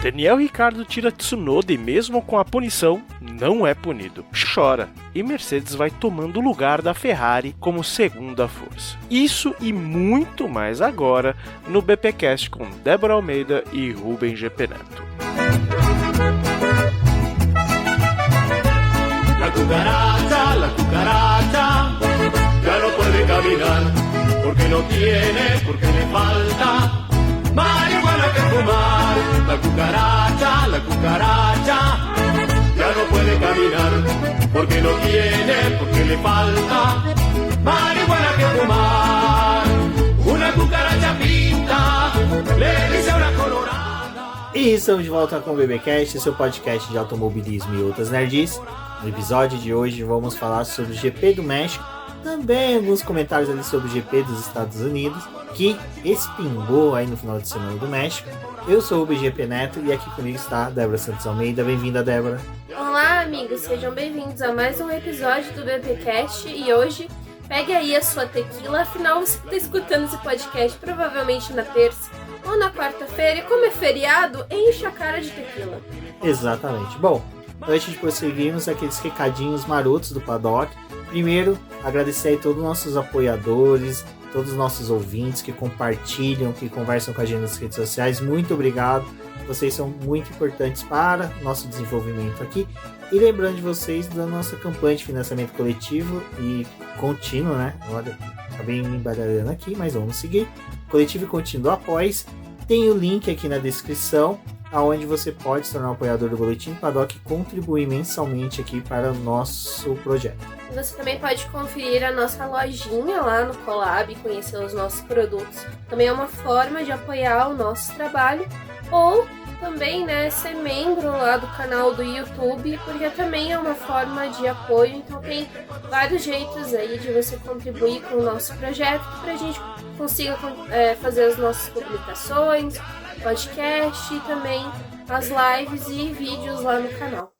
Daniel Ricciardo tira Tsunoda e mesmo com a punição, não é punido. Chora. E Mercedes vai tomando o lugar da Ferrari como segunda força. Isso e muito mais agora no BPcast com Débora Almeida e Rubem GP Neto. La cucaracha, ya no puede caminar, porque no tiene, porque le falta marihuana que fumar. La cucaracha, ya no puede caminar, porque no tiene, porque le falta marihuana que fumar. Una cucaracha pinta, le dice a una colorada. E estamos de volta com o BBcast, seu podcast de automobilismo e outras nerdices. No episódio de hoje vamos falar sobre o GP do México, também alguns comentários ali sobre o GP dos Estados Unidos, que espingou aí no final de semana do México. Eu sou o BGP Neto e aqui comigo está a Débora Santos Almeida. Bem-vinda, Débora. Olá, amigos, sejam bem-vindos a mais um episódio do BBcast e hoje pegue aí a sua tequila, afinal você está escutando esse podcast provavelmente na terça ou na quarta-feira e como é feriado, enche a cara de tequila. Exatamente. Bom, antes de prosseguirmos, aqueles recadinhos marotos do Paddock. Primeiro, agradecer a todos os nossos apoiadores, todos os nossos ouvintes que compartilham, que conversam com a gente nas redes sociais. Muito obrigado. Vocês são muito importantes para o nosso desenvolvimento aqui. E lembrando de vocês da nossa campanha de financiamento coletivo e contínuo, né? Olha, acabei me embaralhando aqui, mas vamos seguir. Coletivo e contínuo do Apoies. Tem o link aqui na descrição, aonde você pode se tornar um apoiador do Boletim Paddock e contribuir mensalmente aqui para o nosso projeto. Você também pode conferir a nossa lojinha lá no Colab e conhecer os nossos produtos. Também é uma forma de apoiar o nosso trabalho ou também, né, ser membro lá do canal do YouTube, porque também é uma forma de apoio. Então tem vários jeitos aí de você contribuir com o nosso projeto para a gente consiga fazer as nossas publicações, podcast e também as lives e vídeos lá no canal.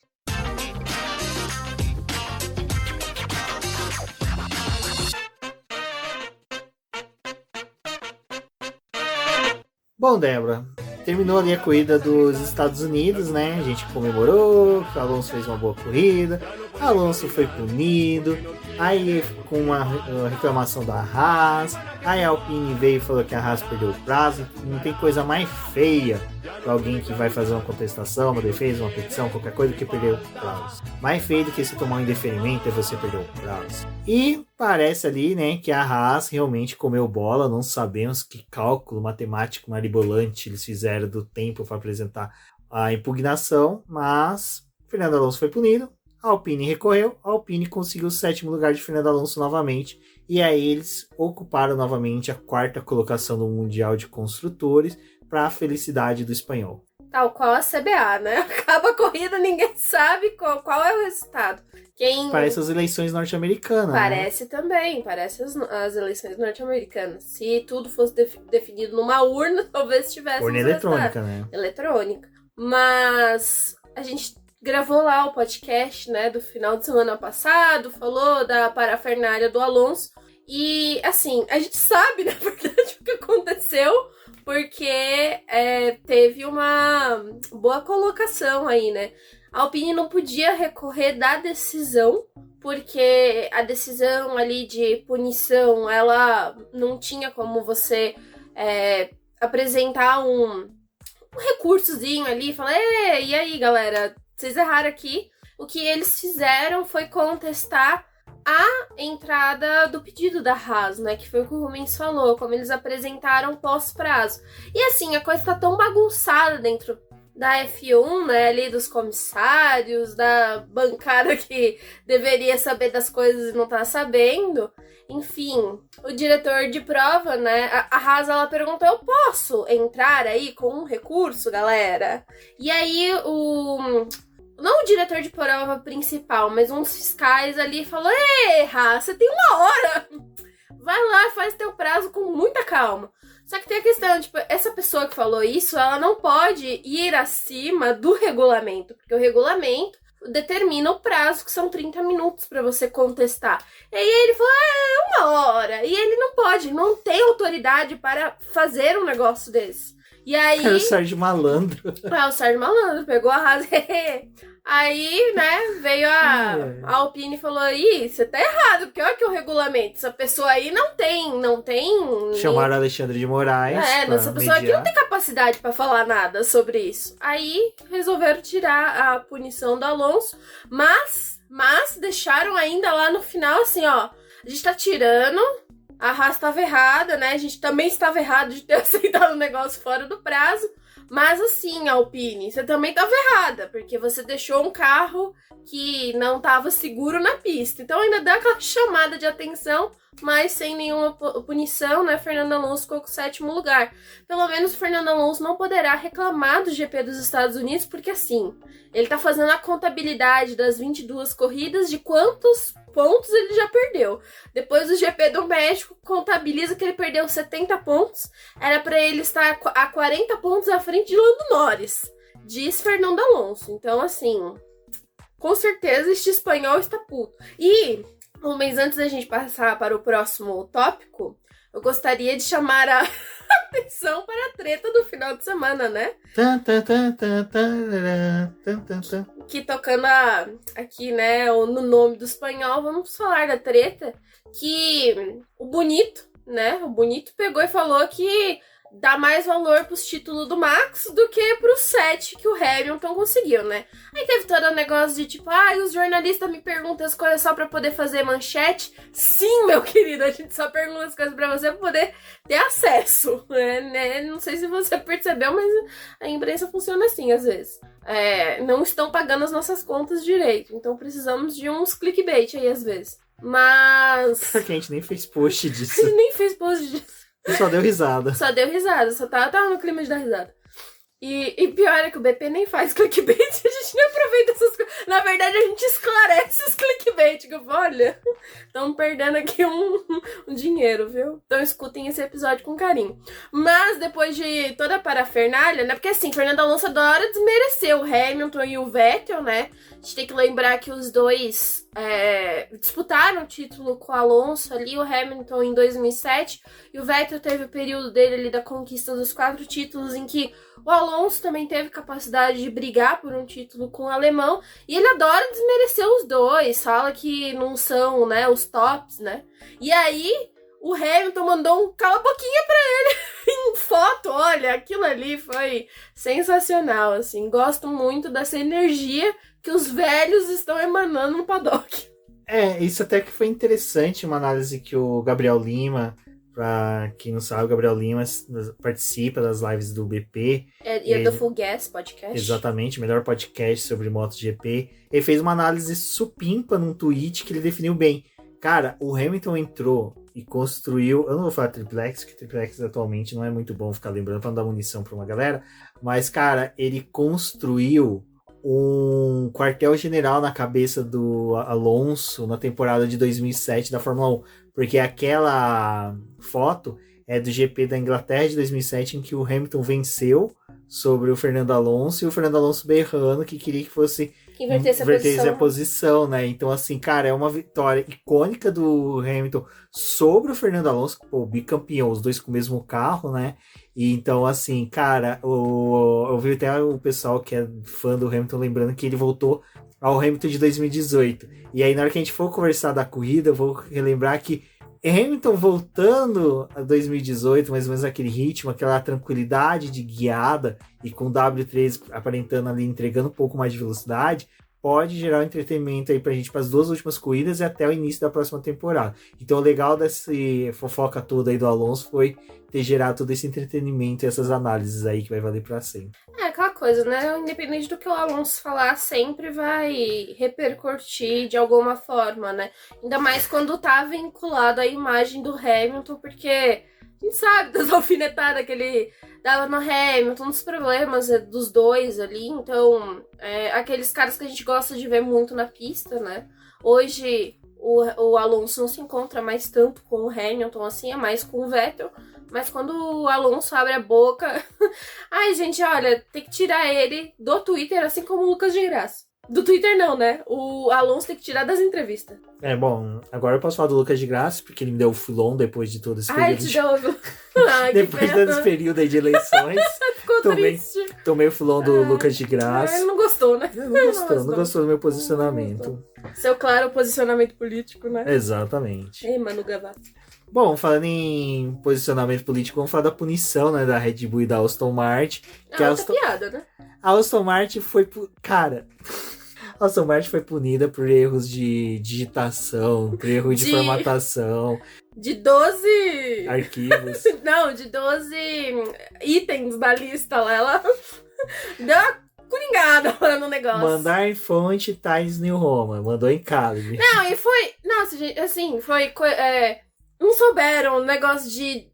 Bom, Débora, terminou ali a corrida dos Estados Unidos, né? A gente comemorou, que o Alonso fez uma boa corrida, o Alonso foi punido, aí com uma reclamação da Haas, aí a Alpine veio e falou que a Haas perdeu o prazo. Não tem coisa mais feia para alguém que vai fazer uma contestação, uma defesa, uma petição, qualquer coisa, do que perder o prazo. Mais feio do que se tomar um indeferimento é você perder o prazo. E parece ali, né, que a Haas realmente comeu bola. Não sabemos que cálculo matemático maribolante eles fizeram do tempo para apresentar a impugnação, mas Fernando Alonso foi punido, a Alpine recorreu, a Alpine conseguiu o 7º lugar de Fernando Alonso novamente, e aí eles ocuparam novamente a 4ª colocação no Mundial de Construtores, para a felicidade do espanhol. Tal qual a CBA, né? Acaba a corrida, ninguém sabe qual é o resultado. Parece as eleições norte-americanas. Parece, né? Também, parece as eleições norte-americanas. Se tudo fosse definido numa urna, talvez tivesse urna eletrônica, né? Eletrônica. Mas a gente gravou lá o podcast, né, do final de semana passado, falou da parafernália do Alonso. E, assim, a gente sabe, na verdade, o que aconteceu, porque teve uma boa colocação aí, né? A Alpine não podia recorrer da decisão, porque a decisão ali de punição, ela não tinha como você apresentar um recursozinho ali e falar: e aí, galera, vocês erraram aqui. O que eles fizeram foi contestar a entrada do pedido da Haas, né, que foi o que o Rubens falou, como eles apresentaram pós-prazo. E assim, a coisa tá tão bagunçada dentro da F1, né, ali dos comissários, da bancada que deveria saber das coisas e não tá sabendo. Enfim, o diretor de prova, né, a Haas, ela perguntou: eu posso entrar aí com um recurso, galera? E aí não o diretor de prova principal, mas uns fiscais ali falou: ei, Haas, você tem 1 hora, vai lá, faz teu prazo com muita calma. Só que tem a questão, tipo, essa pessoa que falou isso, ela não pode ir acima do regulamento, porque o regulamento determina o prazo, que são 30 minutos para você contestar. E aí ele falou: 1 hora, e ele não pode, não tem autoridade para fazer um negócio desse. E aí... Era o Sérgio Malandro. O Sérgio Malandro pegou a Haas. Aí, né, veio a Alpine e falou, ih, você tá errado, porque olha que o regulamento, essa pessoa aí não tem... Chamaram Alexandre de Moraes. Essa pessoa aqui não tem capacidade pra falar nada sobre isso. Aí resolveram tirar a punição do Alonso, mas deixaram ainda lá no final assim, ó, a gente tá tirando, a Haas estava errada, né, a gente também estava errado de ter aceitado o negócio fora do prazo. Mas assim, Alpine, você também estava errada, porque você deixou um carro que não estava seguro na pista. Então ainda dá aquela chamada de atenção, mas sem nenhuma punição, né? Fernando Alonso ficou com o 7º lugar. Pelo menos o Fernando Alonso não poderá reclamar do GP dos Estados Unidos, porque assim, ele tá fazendo a contabilidade das 22 corridas de quantos pontos ele já perdeu. Depois do GP do México, contabiliza que ele perdeu 70 pontos. Era para ele estar a 40 pontos à frente de Lando Norris, diz Fernando Alonso. Então, assim, com certeza este espanhol está puto. E, um mês antes da gente passar para o próximo tópico, eu gostaria de chamar a atenção para a treta do final de semana, né? Que tocando aqui, né, no nome do espanhol, vamos falar da treta que o Bonito pegou e falou que dá mais valor pros títulos do Max do que pros 7 que o Hamilton conseguiu, né? Aí teve todo o negócio de tipo, os jornalistas me perguntam as coisas só pra poder fazer manchete. Sim, meu querido, a gente só pergunta as coisas pra você pra poder ter acesso, né? Não sei se você percebeu, mas a imprensa funciona assim às vezes. Não estão pagando as nossas contas direito, então precisamos de uns clickbait aí às vezes. Mas... Porque a gente nem fez post disso. A gente nem fez post disso. Só deu risada. Só tava no clima de dar risada. E pior é que o BP nem faz clickbait, a gente nem aproveita essas coisas. Na verdade, a gente esclarece os clickbait, que eu falo, olha, estamos perdendo aqui um dinheiro, viu? Então escutem esse episódio com carinho. Mas depois de toda a parafernália, né? Porque assim, Fernando Alonso adora desmerecer o Hamilton e o Vettel, né? A gente tem que lembrar que os dois disputaram o título com o Alonso ali, o Hamilton em 2007, e o Vettel teve o período dele ali da conquista dos 4 títulos em que o Alonso também teve capacidade de brigar por um título com o alemão, e ele adora desmerecer os dois, fala que não são, né, os tops, né? E aí, o Hamilton mandou um cala-boquinha pra ele em foto, olha, aquilo ali foi sensacional, assim, gosto muito dessa energia que os velhos estão emanando no paddock. Isso até que foi interessante, uma análise que o Gabriel Lima, pra quem não sabe, o Gabriel Lima participa das lives do BP. E do Full Gas Podcast. Exatamente, o melhor podcast sobre MotoGP. Ele fez uma análise supimpa num tweet que ele definiu bem. Cara, o Hamilton entrou e construiu... Eu não vou falar triplex, porque triplex atualmente não é muito bom ficar lembrando pra não dar munição pra uma galera. Mas, cara, ele construiu um quartel-general na cabeça do Alonso na temporada de 2007 da Fórmula 1, porque aquela foto é do GP da Inglaterra de 2007 em que o Hamilton venceu sobre o Fernando Alonso e o Fernando Alonso berrando que queria que fosse invertesse a posição, né? Então, assim, cara, é uma vitória icônica do Hamilton sobre o Fernando Alonso, bicampeão, os dois com o mesmo carro, né? E então, assim, cara, eu vi até o pessoal que é fã do Hamilton lembrando que ele voltou ao Hamilton de 2018. E aí, na hora que a gente for conversar da corrida, eu vou relembrar que Hamilton voltando a 2018, mais ou menos aquele ritmo, aquela tranquilidade de guiada e com o W3 aparentando ali, entregando um pouco mais de velocidade, pode gerar um entretenimento aí pra gente para as 2 últimas corridas e até o início da próxima temporada. Então o legal dessa fofoca toda aí do Alonso foi ter gerado todo esse entretenimento e essas análises aí que vai valer pra sempre. Aquela coisa, né? Independente do que o Alonso falar, sempre vai repercutir de alguma forma, né? Ainda mais quando tá vinculado à imagem do Hamilton, porque a gente sabe das alfinetadas que ele dava no Hamilton, dos problemas dos dois ali. Então, aqueles caras que a gente gosta de ver muito na pista, né? Hoje, o Alonso não se encontra mais tanto com o Hamilton, assim, é mais com o Vettel. Mas quando o Alonso abre a boca... Ai, gente, olha, tem que tirar ele do Twitter, assim como o Lucas de Graça. Do Twitter não, né? O Alonso tem que tirar das entrevistas. Bom, agora eu posso falar do Lucas de Graça, porque ele me deu o filão depois de todo esse Ai, período. te deu. Ai, Depois de todo esse período aí de eleições. Ficou triste. Tomei o filão do Lucas de Ah, Graça. ele não gostou, né? Não gostou do meu posicionamento. Seu claro posicionamento político, né? Exatamente. Ei, Manu Gavassi. Bom, falando em posicionamento político, vamos falar da punição, né, da Red Bull e da Aston Martin. Que Outra piada, né? A Aston Martin foi... Cara... A Aston Martin foi punida por erros de digitação, por erro de formatação. De 12... Arquivos. Não, de 12 itens da lista lá. Ela deu uma coringada lá no negócio. Mandar em fonte Times New Roman. Mandou em Calib. Não, e foi... Nossa, gente, assim, foi... não souberam o negócio de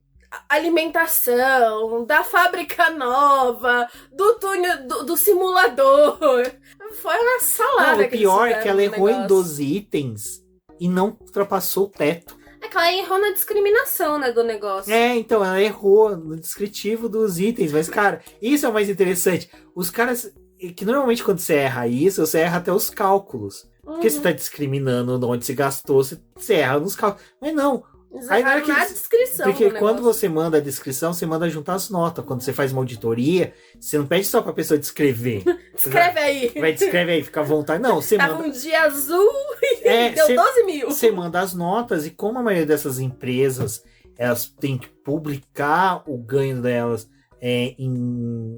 alimentação, da fábrica nova, do túnel, do simulador. Foi uma salada. Não, o pior é que ela errou negócio. em 12 itens e não ultrapassou o teto. É que ela errou na discriminação, né, do negócio. Então, ela errou no descritivo dos itens. Mas, cara, isso é o mais interessante. Os caras... Que normalmente quando você erra isso, você erra até os cálculos. Porque você tá discriminando onde você gastou, você erra nos cálculos. Mas não. Aí na descrição. Porque quando você manda a descrição, você manda juntar as notas. Quando você faz uma auditoria, você não pede só pra pessoa descrever. Escreve aí. Descreve aí, fica à vontade. Não, você Tava manda... um dia azul e deu 12 mil. Você manda as notas e como a maioria dessas empresas, elas têm que publicar o ganho delas em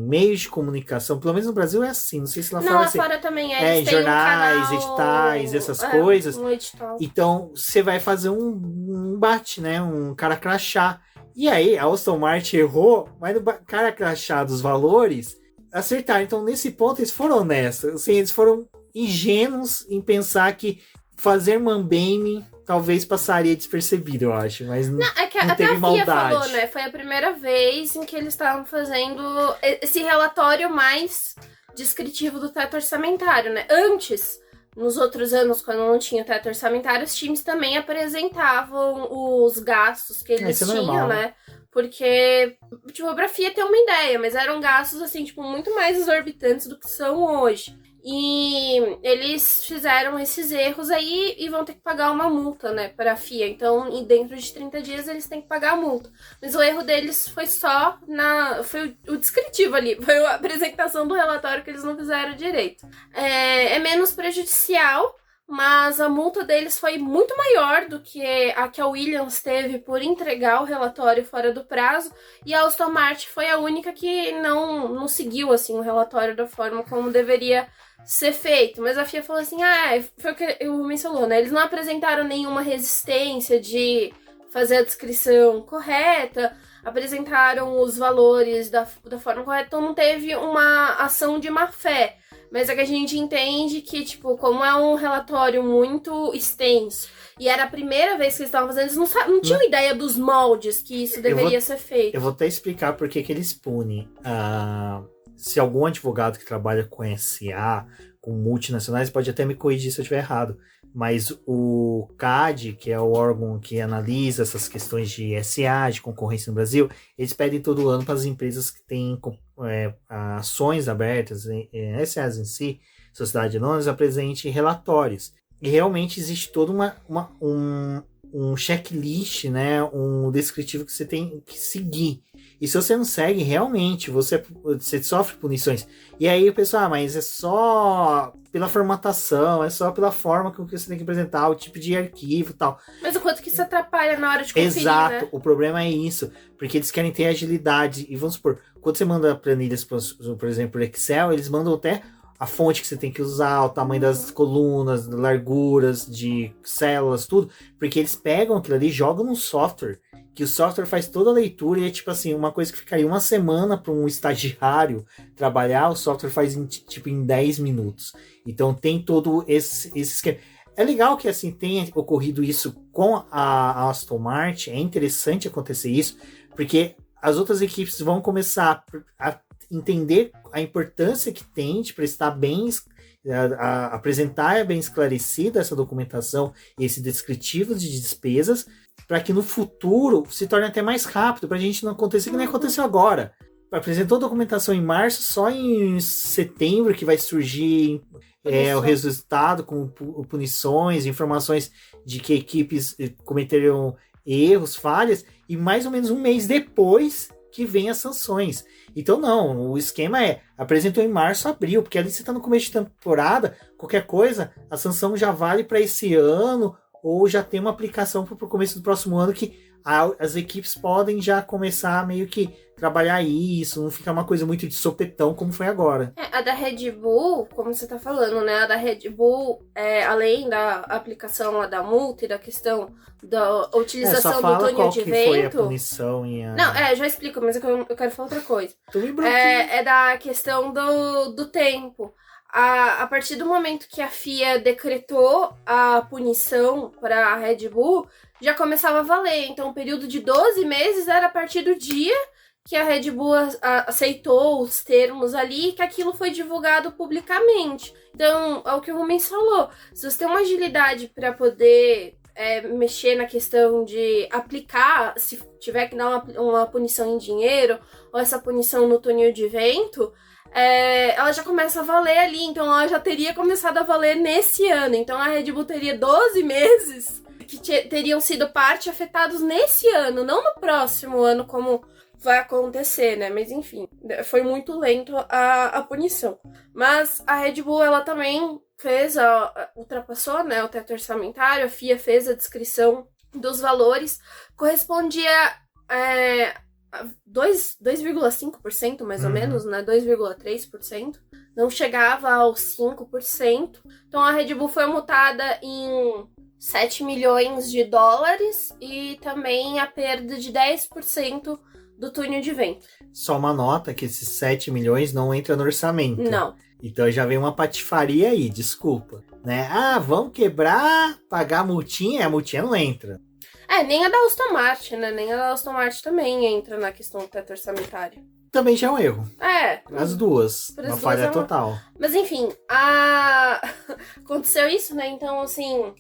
meios de comunicação, pelo menos no Brasil é assim, não sei se lá fora lá assim. fora também Em jornais, editais, essas coisas. Um edital. Então, você vai fazer um bate, né? Um cara crachá. E aí, a Aston Martin errou, mas no cara crachá dos valores, acertaram. Então, nesse ponto, eles foram honestos. Assim, eles foram ingênuos em pensar que fazer mambembe talvez passaria despercebido, eu acho. Mas não até teve a FIA maldade. falou, né? Foi a primeira vez em que eles estavam fazendo esse relatório mais descritivo do teto orçamentário, né? Antes, nos outros anos, quando não tinha teto orçamentário, os times também apresentavam os gastos que eles tinham, normal, né? Porque, tipo, pra FIA ter uma ideia, mas eram gastos, assim, tipo, muito mais exorbitantes do que são hoje. E eles fizeram esses erros aí e vão ter que pagar uma multa, né, pra FIA. Então, dentro de 30 dias, eles têm que pagar a multa. Mas o erro deles foi só foi o descritivo ali. Foi a apresentação do relatório que eles não fizeram direito. É menos prejudicial, mas a multa deles foi muito maior do que a Williams teve por entregar o relatório fora do prazo. E a Aston Martin foi a única que não seguiu, assim, o relatório da forma como deveria ser feito, mas a FIA falou assim, foi o que o mencionou, né? Eles não apresentaram nenhuma resistência de fazer a descrição correta, apresentaram os valores da forma correta, então não teve uma ação de má fé. Mas é que a gente entende que, tipo, como é um relatório muito extenso e era a primeira vez que eles estavam fazendo, eles não tinham ideia dos moldes que isso deveria ser feito. Eu vou até explicar por que eles punem. Se algum advogado que trabalha com SA, com multinacionais, pode até me corrigir se eu estiver errado, mas o CAD, que é o órgão que analisa essas questões de SA, de concorrência no Brasil, eles pedem todo ano para as empresas que têm ações abertas, SAs em si, sociedade anônima, apresente relatórios. E realmente existe todo um checklist, né, um descritivo que você tem que seguir. E se você não segue, realmente, você sofre punições. E aí o pessoal, mas é só pela formatação, é só pela forma que você tem que apresentar, o tipo de arquivo e tal. Mas o quanto que isso atrapalha na hora de conferir, Exato, né? O problema é isso, porque eles querem ter agilidade. E vamos supor, quando você manda planilhas, por exemplo, por Excel, eles mandam até a fonte que você tem que usar, o tamanho das colunas, larguras, de células, tudo. Porque eles pegam aquilo ali e jogam no software. Que o software faz toda a leitura e é tipo assim, uma coisa que ficaria uma semana para um estagiário trabalhar, o software faz em 10 minutos. Então tem todo esse esquema. É legal que assim tenha ocorrido isso com a Aston Martin, é interessante acontecer isso, porque as outras equipes vão começar a entender a importância que tem de prestar bem, apresentar bem esclarecida essa documentação e esse descritivo de despesas, para que no futuro se torne até mais rápido, para a gente não acontecer que nem aconteceu agora. apresentou documentação em março, só em setembro que vai surgir o resultado com punições, informações de que equipes cometeram erros, falhas, e mais ou menos um mês depois que vem as sanções. Então não, o esquema apresentou em março, abril, porque ali você está no começo de temporada, qualquer coisa, a sanção já vale para esse ano, ou já tem uma aplicação para o começo do próximo ano, que as equipes podem já começar a meio que trabalhar isso, não ficar uma coisa muito de sopetão como foi agora. A da Red Bull, como você tá falando, né? A da Red Bull, além da aplicação lá da multa e da questão da utilização do túnel de vento... Foi a punição e a... Não, já explico, mas eu quero falar outra coisa. É da questão do tempo. A partir do momento que a FIA decretou a punição para a Red Bull, já começava a valer. Então, o período de 12 meses era a partir do dia que a Red Bull aceitou os termos ali e que aquilo foi divulgado publicamente. Então, é o que o Rubens falou. Se você tem uma agilidade para poder mexer na questão de aplicar, se tiver que dar uma punição em dinheiro ou essa punição no túnel de vento... ela já começa a valer ali, então ela já teria começado a valer nesse ano. Então a Red Bull teria 12 meses que teriam sido parte afetados nesse ano, não no próximo ano, como vai acontecer, né? Mas enfim, foi muito lento a punição. Mas a Red Bull, ela também ultrapassou, né, o teto orçamentário, a FIA fez a descrição dos valores, correspondia a 2,5% mais ou menos, né? 2,3%. Não chegava aos 5%. Então a Red Bull foi multada em 7 milhões de dólares e também a perda de 10% do túnel de vento. Só uma nota que esses 7 milhões não entra no orçamento. Não. Então já vem uma patifaria aí, desculpa. Né? Vamos quebrar, pagar a multinha não entra. Nem a da Aston Martin, né? Nem a da Aston Martin também entra na questão do teto orçamentário. Também já é um erro. As duas. Uma falha total. Mas enfim, aconteceu isso, né? Então, assim,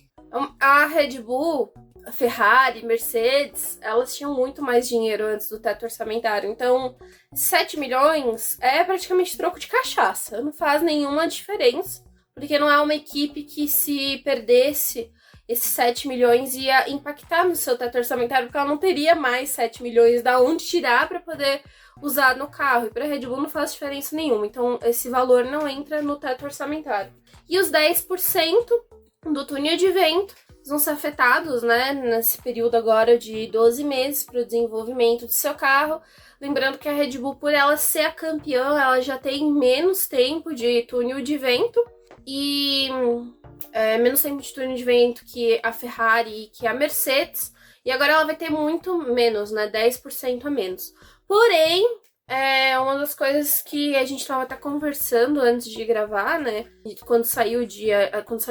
a Red Bull, a Ferrari, Mercedes, elas tinham muito mais dinheiro antes do teto orçamentário. Então, 7 milhões é praticamente troco de cachaça. Não faz nenhuma diferença. Porque não é uma equipe que, se perdesse esses 7 milhões, ia impactar no seu teto orçamentário, porque ela não teria mais 7 milhões da onde tirar para poder usar no carro. E para a Red Bull não faz diferença nenhuma. Então, esse valor não entra no teto orçamentário. E os 10% do túnel de vento vão ser afetados, né, nesse período agora de 12 meses para o desenvolvimento do seu carro. Lembrando que a Red Bull, por ela ser a campeã, ela já tem menos tempo de túnel de vento e menos tempo de túnel de vento que a Ferrari e que a Mercedes. E agora ela vai ter muito menos, né, 10% a menos. Porém, uma das coisas que a gente estava até conversando antes de gravar, né, quando saiu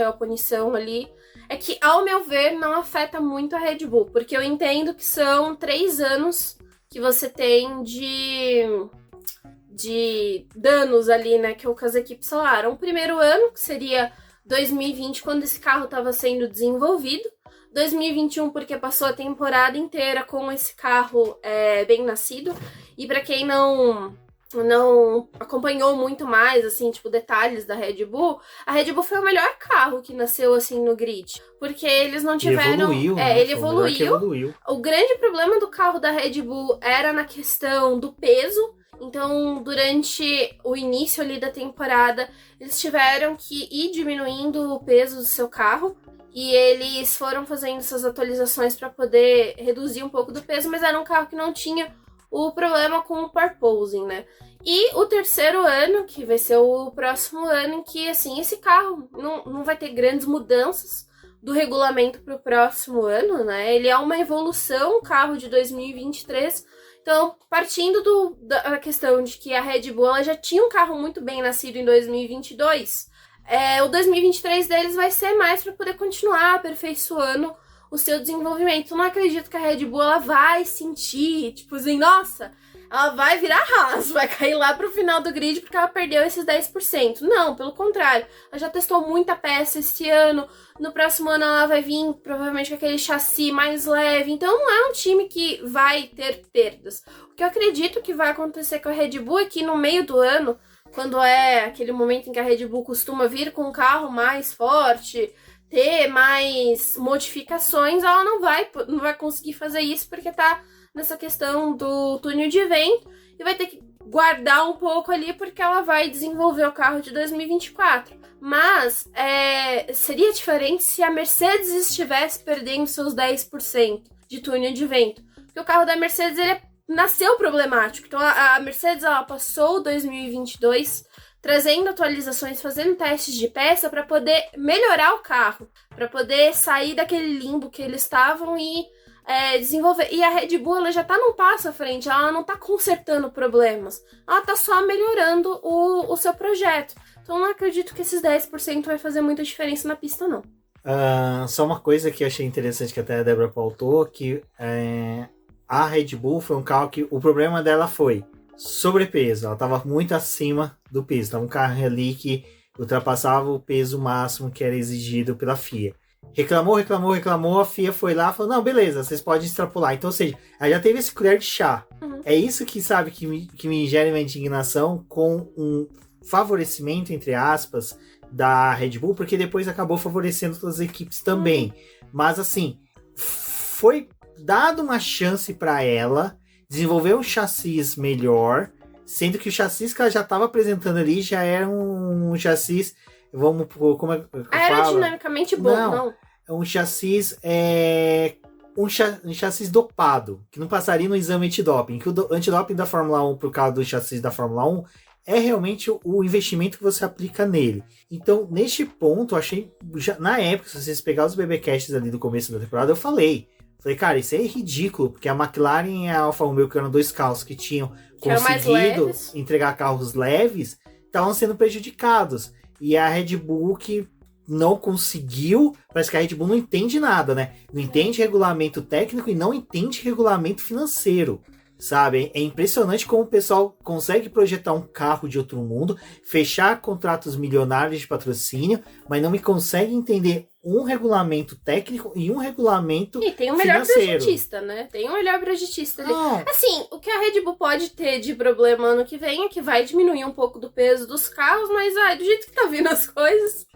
a punição ali, é que, ao meu ver, não afeta muito a Red Bull, porque eu entendo que são 3 anos que você tem de danos ali, né, que as equipes falaram. O primeiro ano, que seria 2020, quando esse carro estava sendo desenvolvido. 2021, porque passou a temporada inteira com esse carro bem nascido. E para quem não acompanhou muito mais, assim, tipo, detalhes da Red Bull, a Red Bull foi o melhor carro que nasceu, assim, no grid. Porque eles não tiveram... Ele evoluiu. O grande problema do carro da Red Bull era na questão do peso. Então, durante o início ali da temporada, eles tiveram que ir diminuindo o peso do seu carro. E eles foram fazendo essas atualizações para poder reduzir um pouco do peso, mas era um carro que não tinha o problema com o porpoising, né? E o terceiro ano, que vai ser o próximo ano, em que, assim, esse carro não vai ter grandes mudanças do regulamento para o próximo ano, né? Ele é uma evolução, um carro de 2023. Então, partindo da questão de que a Red Bull ela já tinha um carro muito bem nascido em 2022, o 2023 deles vai ser mais para poder continuar aperfeiçoando o seu desenvolvimento. Eu não acredito que a Red Bull ela vai sentir, tipo assim, nossa, ela vai virar Haas, vai cair lá pro final do grid porque ela perdeu esses 10%. Não, pelo contrário. Ela já testou muita peça esse ano. No próximo ano ela vai vir provavelmente com aquele chassi mais leve. Então não é um time que vai ter perdas. O que eu acredito que vai acontecer com a Red Bull é que no meio do ano, quando é aquele momento em que a Red Bull costuma vir com um carro mais forte, ter mais modificações, ela não vai conseguir fazer isso porque tá nessa questão do túnel de vento e vai ter que guardar um pouco ali porque ela vai desenvolver o carro de 2024. Mas seria diferente se a Mercedes estivesse perdendo seus 10% de túnel de vento. Porque o carro da Mercedes ele nasceu problemático. Então a Mercedes ela passou 2022 trazendo atualizações, fazendo testes de peça para poder melhorar o carro, para poder sair daquele limbo que eles estavam e desenvolver. E a Red Bull ela já tá num passo à frente, ela não tá consertando problemas, ela tá só melhorando o seu projeto. Então eu não acredito que esses 10% vai fazer muita diferença na pista, não. Só uma coisa que eu achei interessante que até a Débora pautou, que a Red Bull foi um carro que o problema dela foi sobrepeso, ela estava muito acima do peso, estava um carro ali que ultrapassava o peso máximo que era exigido pela FIA. Reclamou, a FIA foi lá e falou, não, beleza, vocês podem extrapolar. Então, ou seja, ela já teve esse colher de chá. É isso que, sabe, que me gera uma indignação com um favorecimento, entre aspas, da Red Bull, porque depois acabou favorecendo outras equipes também. Mas, assim, foi dado uma chance para ela desenvolver um chassi melhor, sendo que o chassi que ela já estava apresentando ali já era um chassi, como é que aerodinamicamente bom, não. É um chassi um chassi dopado, que não passaria no exame antidoping, que o antidoping da Fórmula 1, por causa do chassi da Fórmula 1, é realmente o investimento que você aplica nele. Então, neste ponto, eu achei, na época, se vocês pegarem os BBcasts ali do começo da temporada, eu falei, cara, isso é ridículo, porque a McLaren e a Alfa Romeo, que eram dois carros que tinham conseguido entregar carros leves, estavam sendo prejudicados. E a Red Bull que não conseguiu, parece que a Red Bull não entende nada, né? Não entende regulamento técnico e não entende regulamento financeiro, sabe? É impressionante como o pessoal consegue projetar um carro de outro mundo, fechar contratos milionários de patrocínio, mas não me consegue entender um regulamento técnico e um regulamento financeiro. E tem o melhor projetista, né? Tem o melhor projetista ali. Assim, o que a Red Bull pode ter de problema ano que vem é que vai diminuir um pouco do peso dos carros, mas do jeito que tá vindo as coisas...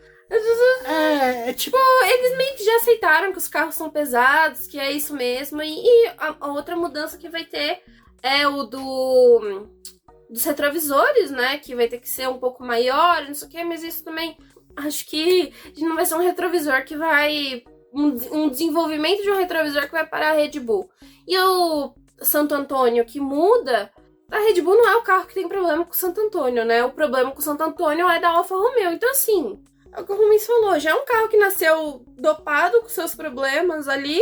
tipo, eles meio que já aceitaram que os carros são pesados, que é isso mesmo. E a outra mudança que vai ter é o dos retrovisores, né? Que vai ter que ser um pouco maior, não sei o que, mas isso também... Acho que não vai ser um retrovisor que vai... Um desenvolvimento de um retrovisor que vai parar a Red Bull. E o Santo Antônio que muda... A Red Bull não é o carro que tem problema com o Santo Antônio, né? O problema com o Santo Antônio é da Alfa Romeo. Então, assim, é o que o Rubens falou. Já é um carro que nasceu dopado com seus problemas ali.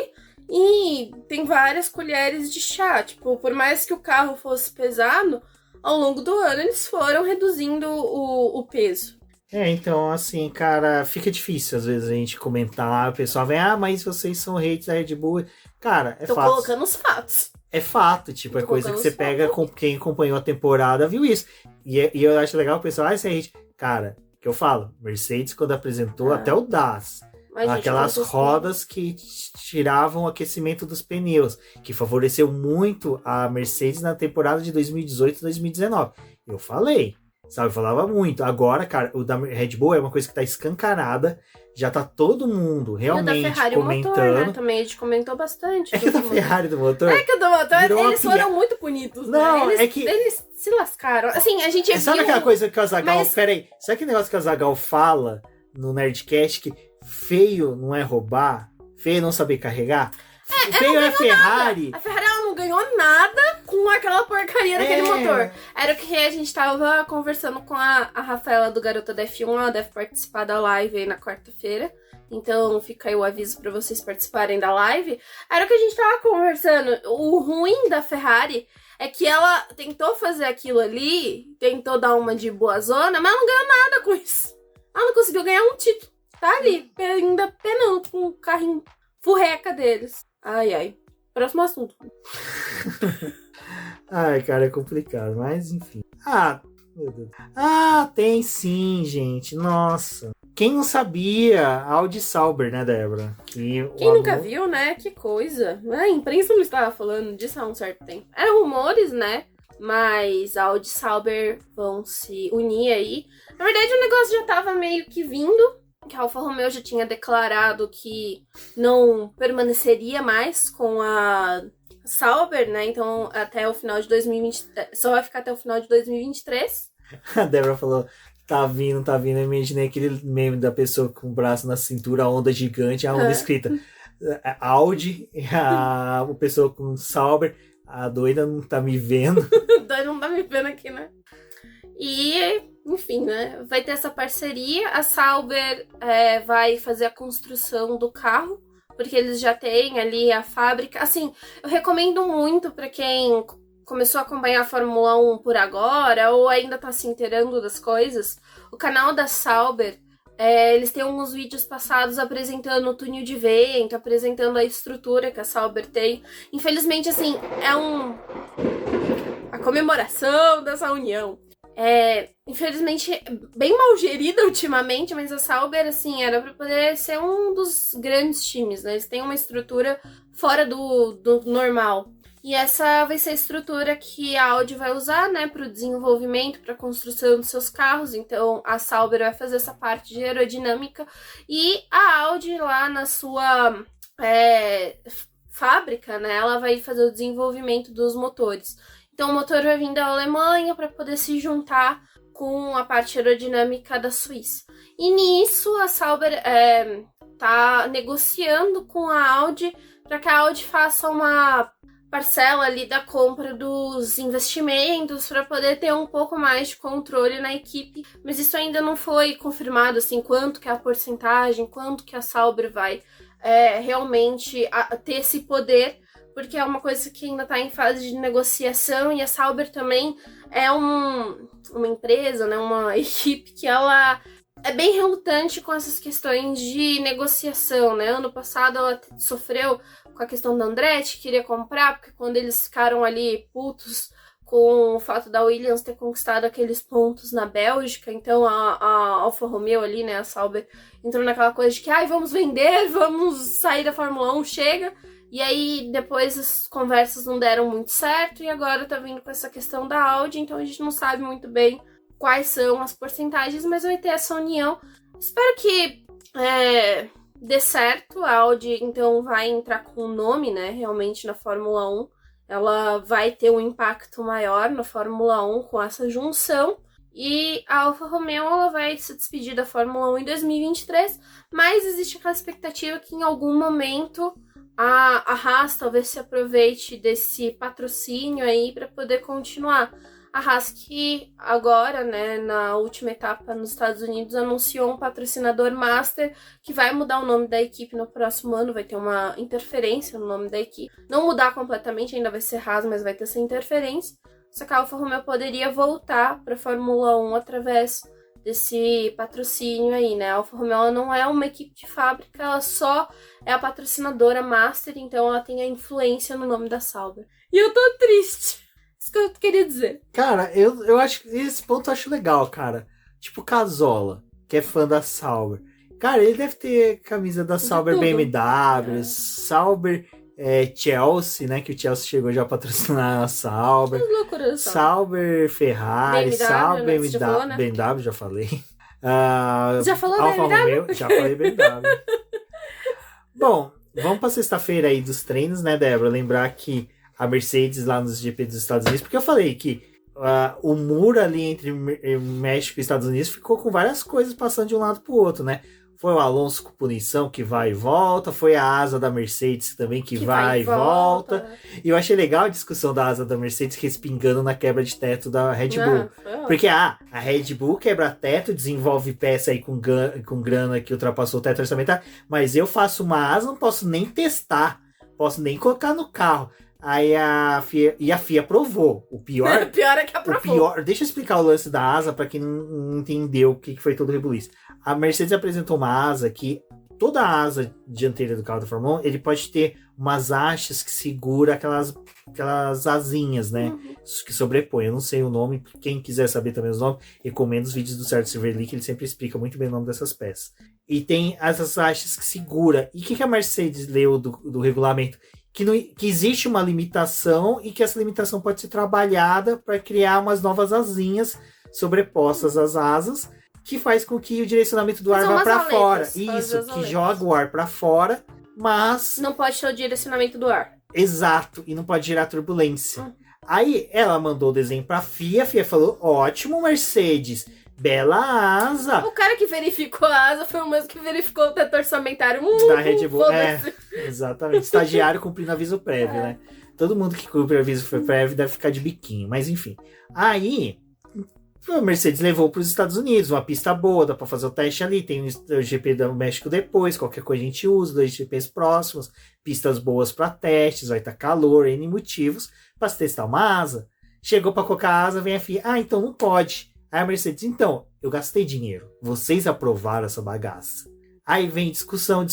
E tem várias colheres de chá. Tipo, por mais que o carro fosse pesado, ao longo do ano eles foram reduzindo o peso. Então, assim, cara, fica difícil às vezes a gente comentar, o pessoal vem, mas vocês são haters da Red Bull. Cara, é fato. Tô colocando os fatos. É fato, tipo, é coisa que você pega com quem acompanhou a temporada, viu isso. E eu acho legal o pessoal, isso é hate. Cara, que eu falo, Mercedes quando apresentou até o DAS, aquelas rodas que tiravam o aquecimento dos pneus, que favoreceu muito a Mercedes na temporada de 2018 e 2019. Eu falei. Sabe, eu falava muito. Agora, cara, o da Red Bull é uma coisa que tá escancarada. Já tá todo mundo realmente e o da Ferrari, comentando. O motor, né? Também a gente comentou bastante. É que o da Ferrari do motor. É que o do motor, eles foram muito bonitos. Não, né? é que. Eles se lascaram. Assim, a gente Sabe aquela coisa que o Azaghal. Mas... Peraí, sabe aquele negócio que o Azaghal fala no Nerdcast que feio não é roubar? Feio é não saber carregar? Feio é Ferrari. Nada. A Ferrari ela não ganhou nada com aquela porcaria daquele motor. Era o que a gente tava conversando com a Rafaela do Garota da F1. Ela deve participar da live aí na quarta-feira. Então fica aí o aviso pra vocês participarem da live. Era o que a gente tava conversando. O ruim da Ferrari é que ela tentou fazer aquilo ali, tentou dar uma de boazona, mas ela não ganhou nada com isso. Ela não conseguiu ganhar um título. Tá ali, ainda penando com o carrinho furreca deles. Ai, ai. Próximo assunto. Ai, cara, é complicado, mas enfim. Meu Deus. Tem sim, gente. Nossa. Quem não sabia? Audi Sauber, né, Débora? Quem nunca viu, né? Que coisa. A imprensa não estava falando disso há um certo tempo. Eram rumores, né? Mas a Audi e Sauber vão se unir aí. Na verdade, o negócio já estava meio que vindo. Que a Alfa Romeo já tinha declarado que não permaneceria mais com a Sauber, né? Então, até o final de 2020... Só vai ficar até o final de 2023. A Débora falou... Tá vindo. Eu imaginei aquele meme da pessoa com o braço na cintura, a onda gigante, a onda escrita. Audi, a pessoa com Sauber, a doida não tá me vendo. Doida não tá me vendo aqui, né? E, enfim, né? Vai ter essa parceria. A Sauber vai fazer a construção do carro, porque eles já têm ali a fábrica. Assim, eu recomendo muito pra quem começou a acompanhar a Fórmula 1 por agora, ou ainda tá se inteirando das coisas, o canal da Sauber, eles têm alguns vídeos passados apresentando o túnel de vento, apresentando a estrutura que a Sauber tem. Infelizmente, assim, a comemoração dessa união. Infelizmente, bem mal gerida ultimamente, mas a Sauber, assim, era pra poder ser um dos grandes times, né? Eles têm uma estrutura fora do normal. E essa vai ser a estrutura que a Audi vai usar, né, para o desenvolvimento, para a construção dos seus carros. Então, a Sauber vai fazer essa parte de aerodinâmica. E a Audi, lá na sua fábrica, né, ela vai fazer o desenvolvimento dos motores. Então, o motor vai vir da Alemanha para poder se juntar com a parte aerodinâmica da Suíça. E nisso, a Sauber tá negociando com a Audi para que a Audi faça uma parcela ali da compra dos investimentos para poder ter um pouco mais de controle na equipe, mas isso ainda não foi confirmado, assim, quanto que é a porcentagem, quanto que a Sauber vai realmente ter esse poder, porque é uma coisa que ainda está em fase de negociação, e a Sauber também é uma empresa, né, uma equipe que ela é bem relutante com essas questões de negociação, né? Ano passado ela sofreu com a questão da Andretti, queria comprar, porque quando eles ficaram ali putos com o fato da Williams ter conquistado aqueles pontos na Bélgica, então a Alfa Romeo ali, né, a Sauber, entrou naquela coisa de que, vamos vender, vamos sair da Fórmula 1, chega. E aí depois as conversas não deram muito certo, e agora tá vindo com essa questão da Audi, então a gente não sabe muito bem quais são as porcentagens, mas vai ter essa união. Espero que dê certo. A Audi, então, vai entrar com o nome, né, realmente na Fórmula 1. Ela vai ter um impacto maior na Fórmula 1 com essa junção. E a Alfa Romeo, ela vai se despedir da Fórmula 1 em 2023, mas existe aquela expectativa que em algum momento a Haas talvez se aproveite desse patrocínio aí para poder continuar. A Haas, que agora, né, na última etapa nos Estados Unidos, anunciou um patrocinador master que vai mudar o nome da equipe no próximo ano, vai ter uma interferência no nome da equipe. Não mudar completamente, ainda vai ser Haas, mas vai ter essa interferência. Só que a Alfa Romeo poderia voltar para a Fórmula 1 através desse patrocínio aí, né? A Alfa Romeo não é uma equipe de fábrica, ela só é a patrocinadora master, então ela tem a influência no nome da Sauber. E eu tô triste. Isso que eu queria dizer. Cara, eu acho que esse ponto eu acho legal, cara. Tipo Casola, que é fã da Sauber. Cara, ele deve ter camisa da Sauber BMW, Sauber Chelsea, né? Que o Chelsea chegou já a patrocinar a Sauber. Sauber Ferrari, BMW, Sauber né? BMW, já falei. Já falou Alfa BMW? Romeo, já falei BMW. Bom, vamos pra sexta-feira aí dos treinos, né, Débora? Lembrar que a Mercedes lá nos GP dos Estados Unidos, porque eu falei que o muro ali entre México e Estados Unidos ficou com várias coisas passando de um lado pro outro, né? Foi o Alonso com punição que vai e volta, foi a asa da Mercedes também que vai e volta. E eu achei legal a discussão da asa da Mercedes respingando na quebra de teto da Red Bull. Porque a Red Bull quebra teto, desenvolve peça aí com grana que ultrapassou o teto orçamentário, mas eu faço uma asa, não posso nem testar, posso nem colocar no carro. Aí a FIA aprovou. O pior... O pior é que aprovou. Deixa eu explicar o lance da asa pra quem não entendeu o que foi todo o rebuliço. A Mercedes apresentou uma asa que toda a asa dianteira do carro da Fórmula 1, ele pode ter umas hastes que segura aquelas asinhas, né? Que sobrepõem. Eu não sei o nome. Quem quiser saber também os nomes, recomendo os vídeos do Sérgio Silverly, que ele sempre explica muito bem o nome dessas peças. E tem essas hastes que segura. E o que a Mercedes leu do regulamento? Que existe uma limitação e que essa limitação pode ser trabalhada para criar umas novas asinhas sobrepostas às asas, que faz com que o direcionamento do ar vá para fora. Isso, que joga o ar para fora, mas... Não pode ter o direcionamento do ar. Exato, e não pode gerar turbulência. Aí ela mandou o desenho para a FIA falou, ótimo, Mercedes, bela asa. O cara que verificou a asa foi o mesmo que verificou o teto orçamentário. Da Red Bull, exatamente. Estagiário cumprindo aviso prévio, né? Todo mundo que cumpre aviso prévio deve ficar de biquinho, mas enfim. Aí, a Mercedes levou para os Estados Unidos, uma pista boa, dá para fazer o teste ali, tem o GP do México depois, qualquer coisa a gente usa, 2 GPs próximos, pistas boas para testes, vai estar calor, N motivos, para se testar uma asa. Chegou para colocar a asa, vem a FIA, então não pode. Aí a Mercedes, então, eu gastei dinheiro. Vocês aprovaram essa bagaça. Aí vem discussão.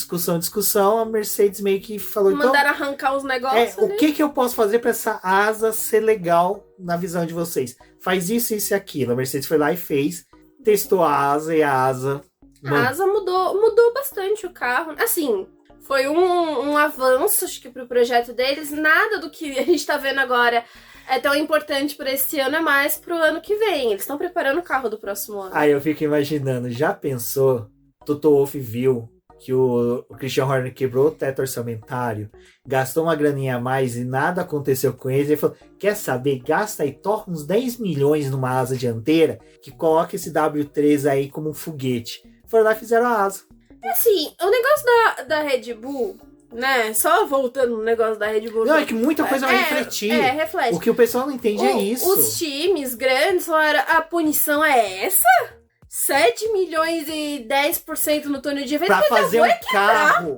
A Mercedes meio que falou, mandaram arrancar os negócios. O que eu posso fazer para essa asa ser legal na visão de vocês? Faz isso e aquilo. A Mercedes foi lá e fez. Testou a asa e a asa... A asa mudou bastante o carro. Assim, foi um avanço, acho que pro projeto deles. Nada do que a gente tá vendo agora é tão importante para esse ano, é mais pro ano que vem. Eles estão preparando o carro do próximo ano. Aí eu fico imaginando, já pensou? Toto Wolff viu que o Christian Horner quebrou o teto orçamentário, gastou uma graninha a mais e nada aconteceu com ele. Ele falou, quer saber? Gasta aí, torra uns 10 milhões numa asa dianteira que coloca esse W3 aí como um foguete. Foram lá e fizeram a asa. Assim, o negócio da Red Bull... Né? Só voltando no negócio da Red Bull. Não, é que muita coisa vai refletir. Reflete. O que o pessoal não entende é isso. Os times grandes falaram, a punição é essa? 7 milhões e 10% no túnel de evento.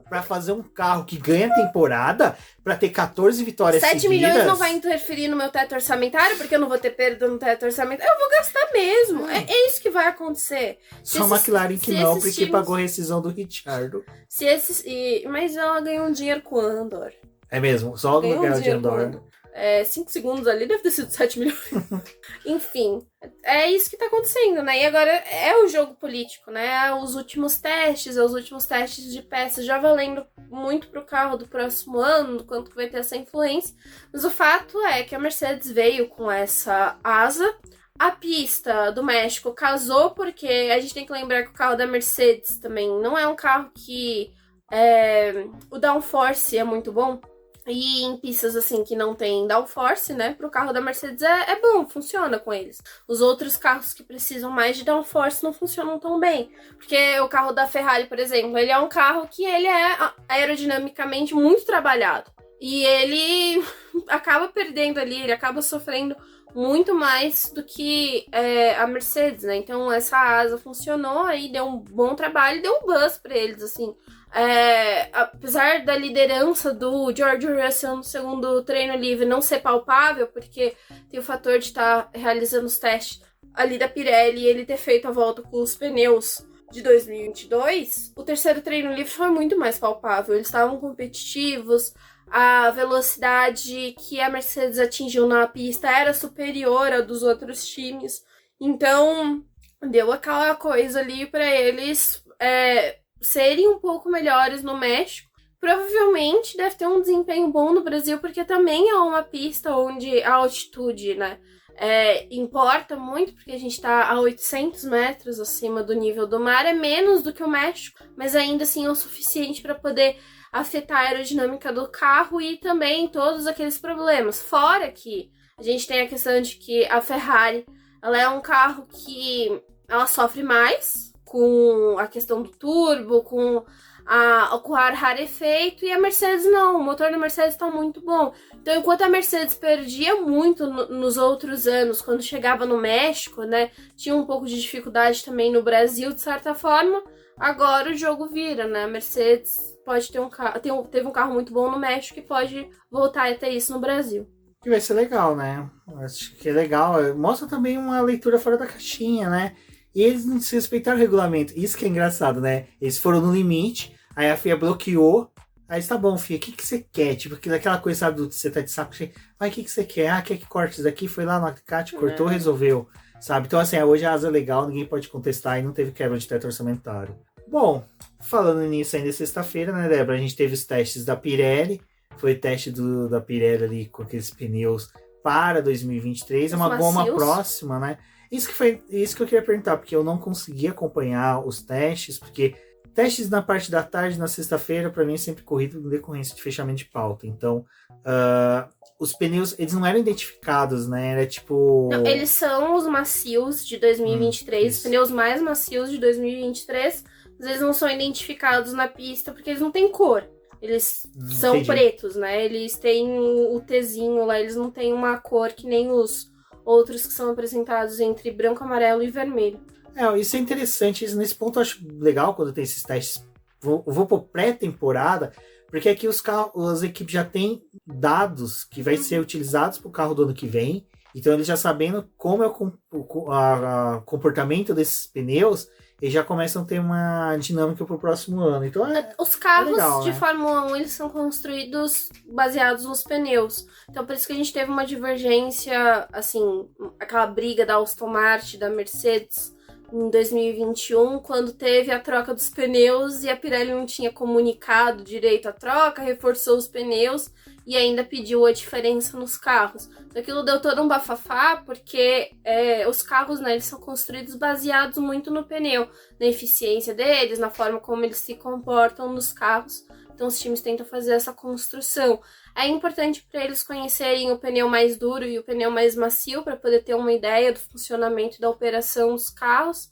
Pra fazer um carro que ganha temporada, pra ter 14 vitórias 7 milhões não vai interferir no meu teto orçamentário, porque eu não vou ter perda no teto orçamentário. Eu vou gastar mesmo. É isso que vai acontecer. Só a McLaren que não, porque times... pagou a rescisão do Ricciardo. Mas ela ganhou um dinheiro com o Andor. É mesmo, só no lugar de Andor. 5 segundos ali deve ter sido 7 milhões. Enfim, é isso que tá acontecendo, né? E agora é o jogo político, né? Os últimos testes de peças, já valendo muito pro carro do próximo ano, do quanto que vai ter essa influência. Mas o fato é que a Mercedes veio com essa asa. A pista do México casou, porque a gente tem que lembrar que o carro da Mercedes também não é um carro que... o downforce é muito bom. E em pistas assim que não tem downforce, né, pro carro da Mercedes é bom, funciona com eles. Os outros carros que precisam mais de downforce não funcionam tão bem. Porque o carro da Ferrari, por exemplo, ele é um carro que ele é aerodinamicamente muito trabalhado. E ele acaba perdendo ali, ele acaba sofrendo muito mais do que a Mercedes, né? Então essa asa funcionou aí, deu um bom trabalho, deu um buzz pra eles, assim. Apesar da liderança do George Russell no segundo treino livre não ser palpável, porque tem o fator de estar realizando os testes ali da Pirelli e ele ter feito a volta com os pneus de 2022, o terceiro treino livre foi muito mais palpável. Eles estavam competitivos, a velocidade que a Mercedes atingiu na pista era superior à dos outros times, então deu aquela coisa ali para eles serem um pouco melhores no México. Provavelmente deve ter um desempenho bom no Brasil, porque também é uma pista onde a altitude, né, importa muito, porque a gente tá a 800 metros acima do nível do mar, é menos do que o México, mas ainda assim é o suficiente para poder afetar a aerodinâmica do carro e também todos aqueles problemas. Fora que a gente tem a questão de que a Ferrari, ela é um carro que ela sofre mais com a questão do turbo, com o ar rarefeito, e a Mercedes não, o motor da Mercedes está muito bom. Então, enquanto a Mercedes perdia muito nos outros anos, quando chegava no México, né, tinha um pouco de dificuldade também no Brasil, de certa forma, agora o jogo vira, né, a Mercedes pode ter teve um carro muito bom no México e pode voltar a ter isso no Brasil. Que vai ser legal, né? Acho que é legal. Mostra também uma leitura fora da caixinha, né? E eles não se respeitaram o regulamento. Isso que é engraçado, né? Eles foram no limite, aí a FIA bloqueou. Aí tá bom, FIA, o que você quer? Tipo, aquela coisa, sabe, você tá de saco cheio. Mas o que você quer? Ah, quer que corte isso daqui? Foi lá no alicate, cortou, resolveu. Sabe? Então, assim, hoje a asa é legal, ninguém pode contestar e não teve quebra de teto orçamentário. Bom, falando nisso ainda sexta-feira, né, Débora? A gente teve os testes da Pirelli. Foi teste da Pirelli ali com aqueles pneus para 2023. É uma goma próxima, né? Isso que eu queria perguntar, porque eu não consegui acompanhar os testes, porque testes na parte da tarde, na sexta-feira, para mim é sempre corrido em decorrência de fechamento de pauta. Então, os pneus, eles não eram identificados, né? Era tipo... Não, eles são os macios de 2023, os pneus mais macios de 2023, mas eles não são identificados na pista porque eles não têm cor. Eles são pretos, né? Eles têm o Tzinho lá, eles não têm uma cor que nem os outros que são apresentados entre branco, amarelo e vermelho. Isso é interessante. Nesse ponto eu acho legal quando tem esses testes. Vou por pré-temporada, porque aqui as equipes já têm dados que vai ser utilizados para o carro do ano que vem. Então eles já sabendo como é o comportamento desses pneus, eles já começam a ter uma dinâmica para o próximo ano. Então os carros legal, de né? Fórmula 1 eles são construídos baseados nos pneus. Então por isso que a gente teve uma divergência, assim, aquela briga da Aston Martin, da Mercedes em 2021, quando teve a troca dos pneus e a Pirelli não tinha comunicado direito a troca, reforçou os pneus e ainda pediu a diferença nos carros. Então, aquilo deu todo um bafafá, porque os carros, né, eles são construídos baseados muito no pneu, na eficiência deles, na forma como eles se comportam nos carros. Então os times tentam fazer essa construção. É importante para eles conhecerem o pneu mais duro e o pneu mais macio, para poder ter uma ideia do funcionamento e da operação dos carros.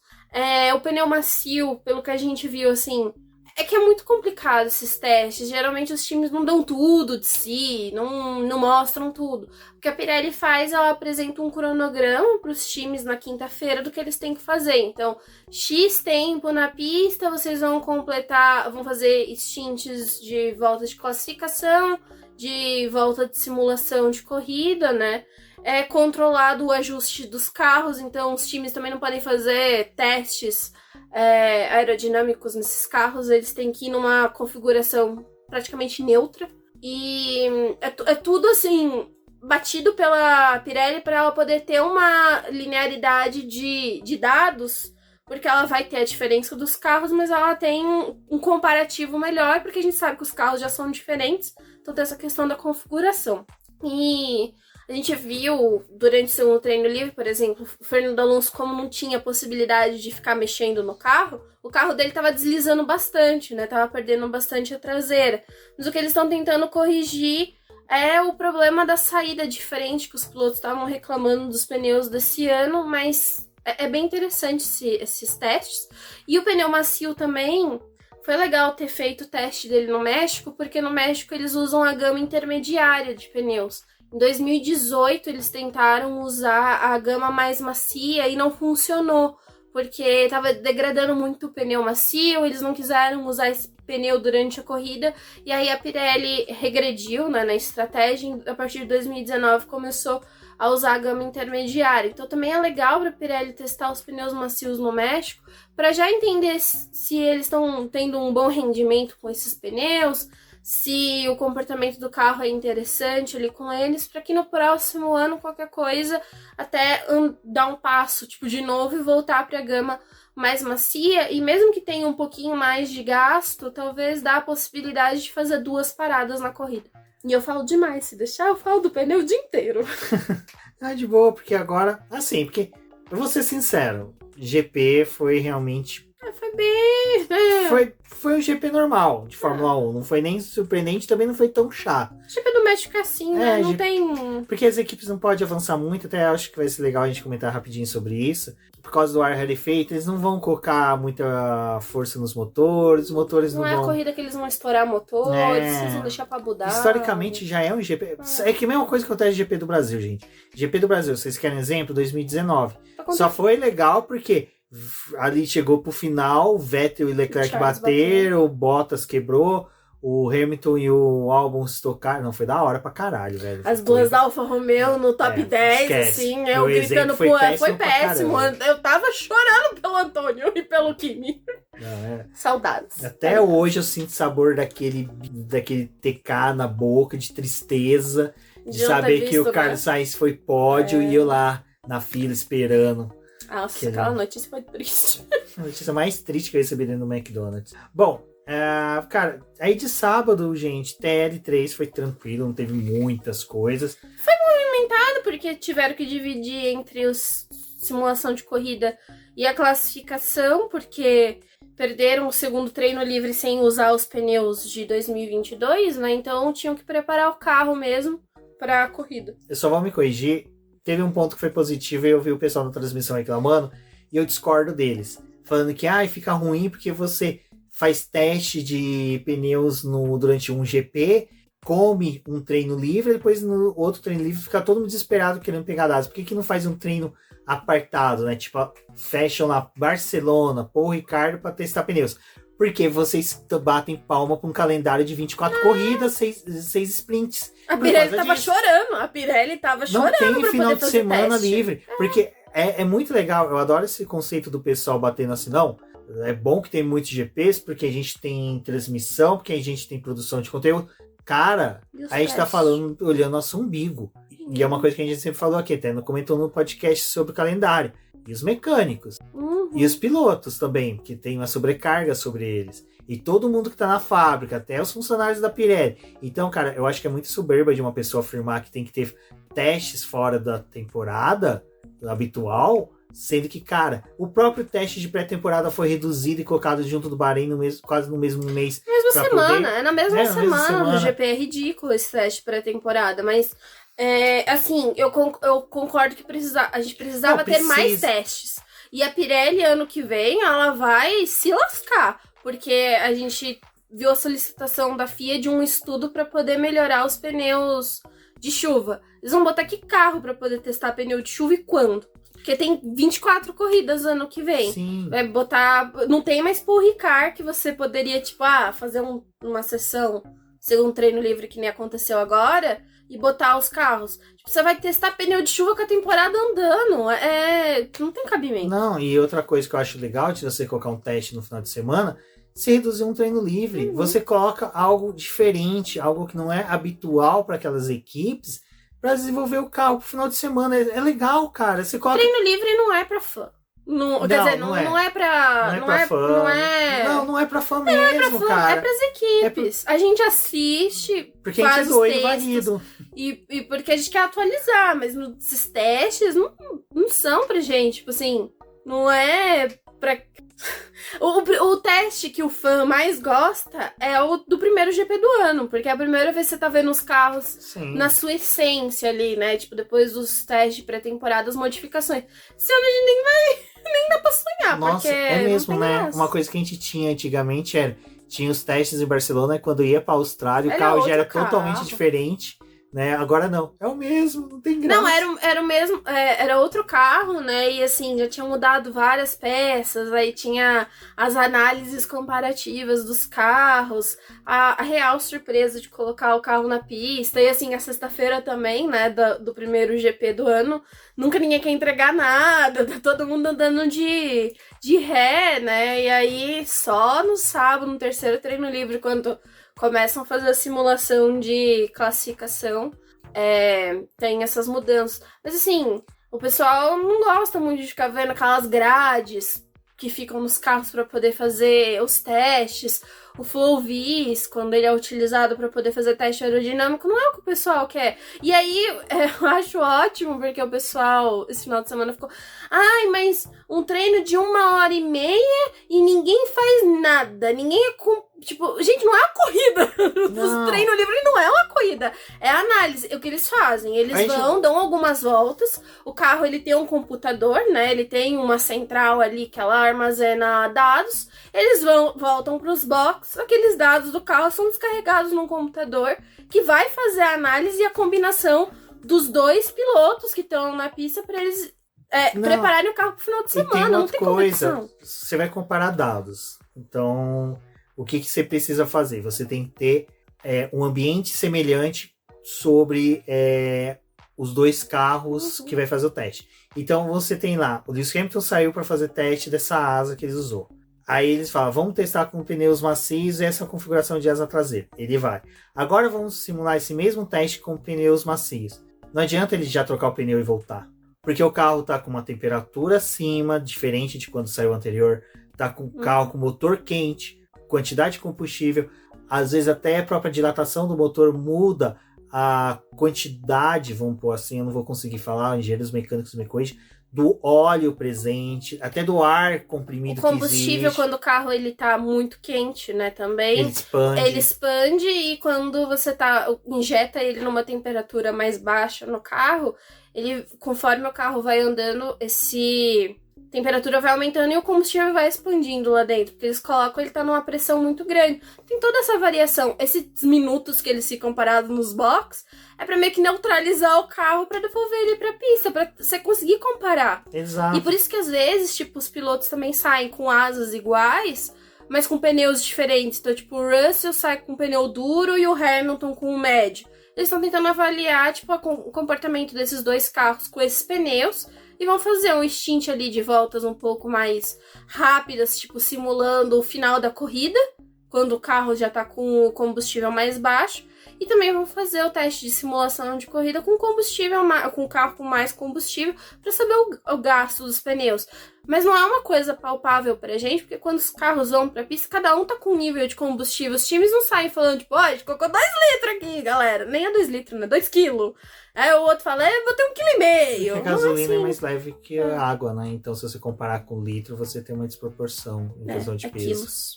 O pneu macio, pelo que a gente viu, assim, é que é muito complicado esses testes. Geralmente os times não dão tudo de si, não mostram tudo. O que a Pirelli faz, ela apresenta um cronograma para os times na quinta-feira do que eles têm que fazer. Então, X tempo na pista, vocês vão vão fazer stints de volta de classificação, de volta de simulação de corrida, né? É controlado o ajuste dos carros, então os times também não podem fazer testes aerodinâmicos nesses carros, eles têm que ir numa configuração praticamente neutra. E é tudo assim, batido pela Pirelli para ela poder ter uma linearidade de dados, porque ela vai ter a diferença dos carros, mas ela tem um comparativo melhor, porque a gente sabe que os carros já são diferentes, então tem essa questão da configuração. E a gente viu durante o segundo treino livre, por exemplo, o Fernando Alonso, como não tinha possibilidade de ficar mexendo no carro, o carro dele estava deslizando bastante, né? Tava perdendo bastante a traseira. Mas o que eles estão tentando corrigir é o problema da saída diferente, que os pilotos estavam reclamando dos pneus desse ano, mas é bem interessante esses testes. E o pneu macio também, foi legal ter feito o teste dele no México, porque no México eles usam a gama intermediária de pneus. Em 2018, eles tentaram usar a gama mais macia e não funcionou, porque estava degradando muito o pneu macio, eles não quiseram usar esse pneu durante a corrida, e aí a Pirelli regrediu, né, na estratégia, e a partir de 2019 começou a usar a gama intermediária. Então também é legal para a Pirelli testar os pneus macios no México, para já entender se eles estão tendo um bom rendimento com esses pneus, se o comportamento do carro é interessante ali com eles, para que no próximo ano, qualquer coisa, até dar um passo, tipo, de novo e voltar para a gama mais macia, e mesmo que tenha um pouquinho mais de gasto, talvez dá a possibilidade de fazer 2 paradas na corrida. E eu falo demais, se deixar eu falo do pneu o dia inteiro. De boa, porque agora, assim, porque, eu vou ser sincero, GP foi realmente... Foi bem... Foi um GP normal de Fórmula 1. Não foi nem surpreendente, também não foi tão chato. O GP do México é assim, né? Não tem... Porque as equipes não podem avançar muito, até acho que vai ser legal a gente comentar rapidinho sobre isso. Por causa do ar rarefeito, eles não vão colocar muita força nos motores, os motores não vão... Não é a corrida que eles vão estourar motores, eles vão deixar pra Budar. Historicamente já é um GP... É que a mesma coisa que acontece no GP do Brasil, gente. GP do Brasil, vocês querem exemplo? 2019. Só foi legal porque... Ali chegou pro final, Vettel e Leclerc bateram, o Bottas quebrou, o Hamilton e o Albon se tocaram. Não, foi da hora pra caralho, velho. As duas da Alfa Romeo no top 10, esquece. assim, eu gritando, foi foi péssimo. Eu tava chorando pelo Antônio e pelo Kimi. Saudades. Até hoje eu sinto sabor daquele TK na boca, de tristeza, de saber que o Carlos Sainz foi pódio e eu lá na fila esperando. Nossa, aquela notícia foi triste. A notícia mais triste que eu recebi dentro do McDonald's. Bom, cara, aí de sábado, gente, TL3 foi tranquilo, não teve muitas coisas. Foi movimentado porque tiveram que dividir entre os simulação de corrida e a classificação, porque perderam o segundo treino livre sem usar os pneus de 2022, né? Então tinham que preparar o carro mesmo para a corrida. Eu só vou me corrigir. Teve um ponto que foi positivo e eu vi o pessoal na transmissão reclamando e eu discordo deles. Falando que fica ruim porque você faz teste de pneus durante um GP, come um treino livre, depois no outro treino livre fica todo mundo desesperado querendo pegar dados. Por que não faz um treino apartado, né? Tipo, fecham lá Barcelona, Paul Ricard para testar pneus. Porque vocês batem palma com um calendário de 24 corridas, 6 sprints. A Pirelli tava chorando. Não tem final de semana livre. Porque é muito legal. Eu adoro esse conceito do pessoal batendo assim, não. É bom que tem muitos GPs, porque a gente tem transmissão, porque a gente tem produção de conteúdo. Cara, a gente tá falando, olhando nosso umbigo. E é uma coisa que a gente sempre falou aqui, até comentou no podcast sobre o calendário. E os mecânicos. E os pilotos também, que tem uma sobrecarga sobre eles. E todo mundo que tá na fábrica, até os funcionários da Pirelli. Então, cara, eu acho que é muito soberba de uma pessoa afirmar que tem que ter testes fora da temporada habitual, sendo que, cara, o próprio teste de pré-temporada foi reduzido e colocado junto do Bahrein quase no mesmo mês. Mesma semana, é na mesma semana. No GP é ridículo esse teste pré-temporada, mas assim, eu concordo que a gente precisava ter mais testes. E a Pirelli, ano que vem, ela vai se lascar. Porque a gente viu a solicitação da FIA de um estudo para poder melhorar os pneus de chuva. Eles vão botar que carro para poder testar pneu de chuva e quando? Porque tem 24 corridas ano que vem. Sim. Vai botar... Não tem mais Paul Ricard que você poderia, tipo, fazer uma sessão, segundo treino livre que nem aconteceu agora, e botar os carros. Tipo, você vai testar pneu de chuva com a temporada andando. Não tem cabimento. Não, e outra coisa que eu acho legal de você colocar um teste no final de semana, se reduzir um treino livre. Você coloca algo diferente, algo que não é habitual para aquelas equipes, para desenvolver o carro pro final de semana. É legal, cara. Você coloca... Treino livre não é pra fã. Não é pra fã. Não é pra fã mesmo, cara. É pras equipes. A gente assiste, porque a gente é doido, varido. E porque a gente quer atualizar, mas esses testes não são pra gente. Tipo assim, não é pra... O teste que o fã mais gosta é o do primeiro GP do ano, porque é a primeira vez que você tá vendo os carros na sua essência ali, né? Tipo, depois dos testes de pré-temporada, as modificações. Esse ano a gente nem dá pra sonhar, nossa, porque é mesmo, né? graça. Uma coisa que a gente tinha antigamente tinha os testes em Barcelona, quando ia pra Austrália, o carro já era totalmente diferente. Né? Agora não, é o mesmo, não tem graça. Não, era o mesmo, era outro carro, né? E assim, já tinham mudado várias peças, aí tinha as análises comparativas dos carros, a real surpresa de colocar o carro na pista, e assim, a sexta-feira também, né, do primeiro GP do ano, nunca ninguém quer entregar nada, tá todo mundo andando de ré, né? E aí, só no sábado, no terceiro treino livre, quando começam a fazer a simulação de classificação, tem essas mudanças. Mas assim, o pessoal não gosta muito de ficar vendo aquelas grades que ficam nos carros para poder fazer os testes. O Flow-Vis, quando ele é utilizado para poder fazer teste aerodinâmico, não é o que o pessoal quer. E aí, eu acho ótimo, porque o pessoal, esse final de semana, ficou... mas um treino de 1h30 e ninguém faz nada. Ninguém Tipo, gente, não é uma corrida. O treino livre não é uma corrida. É análise. O que eles fazem? Eles dão algumas voltas. O carro, ele tem um computador, né? Ele tem uma central ali que ela armazena dados. Eles voltam para os boxes. Aqueles dados do carro são descarregados num computador que vai fazer a análise e a combinação dos dois pilotos que estão na pista para eles prepararem o carro pro final de semana. Não tem competição. Você vai comparar dados. Então... O que você precisa fazer? Você tem que ter um ambiente semelhante sobre os dois carros que vai fazer o teste. Então você tem lá, o Lewis Hamilton saiu para fazer teste dessa asa que ele usou. Aí eles falam, vamos testar com pneus macios e essa configuração de asa traseira. Ele vai. Agora vamos simular esse mesmo teste com pneus macios. Não adianta ele já trocar o pneu e voltar. Porque o carro está com uma temperatura acima, diferente de quando saiu o anterior. Está com o carro com motor quente, quantidade de combustível. Às vezes até a própria dilatação do motor muda a quantidade, vamos pôr assim, eu não vou conseguir falar, engenheiros mecânicos me corrigem, do óleo presente, até do ar comprimido que existe. O combustível, quando o carro ele tá muito quente, né, também. Ele expande e quando você injeta ele numa temperatura mais baixa no carro, conforme o carro vai andando, temperatura vai aumentando e o combustível vai expandindo lá dentro, porque eles colocam, ele tá numa pressão muito grande. Tem toda essa variação. Esses minutos que eles ficam parados nos box é pra meio que neutralizar o carro pra devolver ele pra pista, pra você conseguir comparar. Exato. E por isso que às vezes, tipo, os pilotos também saem com asas iguais, mas com pneus diferentes. Então, tipo, o Russell sai com um pneu duro e o Hamilton com um médio. Eles estão tentando avaliar, tipo, o comportamento desses dois carros com esses pneus e vão fazer um stint ali de voltas um pouco mais rápidas, tipo, simulando o final da corrida, quando o carro já tá com o combustível mais baixo. E também vão fazer o teste de simulação de corrida com combustível, com o carro com mais combustível, para saber o gasto dos pneus. Mas não é uma coisa palpável pra gente, porque quando os carros vão pra pista, cada um tá com um nível de combustível. Os times não saem falando, tipo, a gente colocou 2 litros aqui, galera. Nem é 2 litros, né? 2 quilos. Aí o outro fala, botei 1,5 kg. A gasolina é mais leve que a água, né? Então, se você comparar com litro, você tem uma desproporção em questão de peso. Quilos.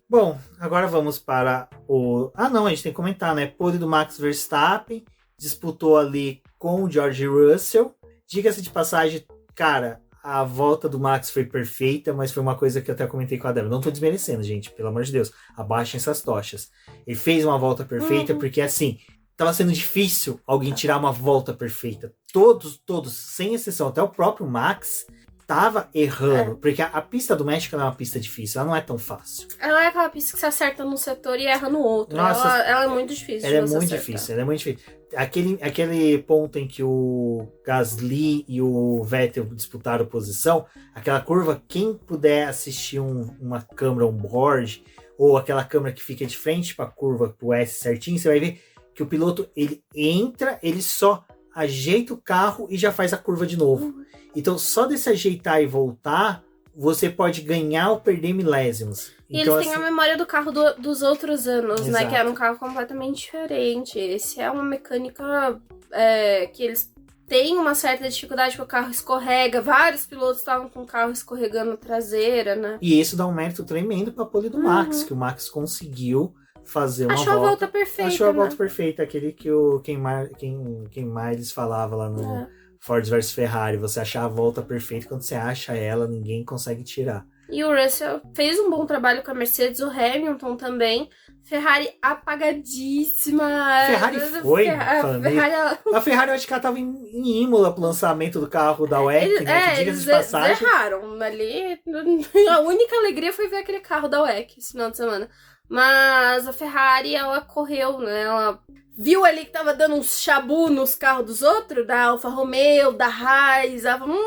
Bom, agora vamos para o... a gente tem que comentar, né? Pole do Max Verstappen, disputou ali com o George Russell. Diga-se de passagem, cara, a volta do Max foi perfeita, mas foi uma coisa que eu até comentei com a Débora. Não tô desmerecendo, gente, pelo amor de Deus. Abaixem essas tochas. Ele fez uma volta perfeita porque, assim, tava sendo difícil alguém tirar uma volta perfeita. Todos, sem exceção, até o próprio Max tava errando, porque a pista do México não é uma pista difícil, ela não é tão fácil. Ela é aquela pista que você acerta num setor e erra no outro. Nossa, ela é muito difícil. Ela é muito difícil. Aquele ponto em que o Gasly e o Vettel disputaram posição, aquela curva, quem puder assistir uma câmera on-board, ou aquela câmera que fica de frente pra curva, pro S certinho, você vai ver que o piloto, ele entra, ele só ajeita o carro e já faz a curva de novo. Então, só desse ajeitar e voltar, você pode ganhar ou perder milésimos. E então, eles têm a memória do carro dos outros anos, Exato. né? Que era um carro completamente diferente. Esse é uma mecânica que eles têm uma certa dificuldade, que o carro escorrega. Vários pilotos estavam com o carro escorregando traseira, né? E isso dá um mérito tremendo para a pole do Max, que o Max conseguiu fazer uma volta. Achou a volta perfeita. Achou a volta perfeita. Aquele que o Ken Miles falava lá no Ford vs Ferrari. Você achar a volta perfeita, quando você acha ela, ninguém consegue tirar. E o Russell fez um bom trabalho com a Mercedes, o Hamilton também. Ferrari apagadíssima. Ferrari foi, a Ferrari, eu acho que ela tava em Imola pro lançamento do carro da WEC, né? Diga-se de passagem. Eles erraram ali. A única alegria foi ver aquele carro da WEC esse final de semana. Mas a Ferrari, ela correu, né? Ela viu ali que tava dando uns chabu nos carros dos outros, da Alfa Romeo, da Haas. Ela falou,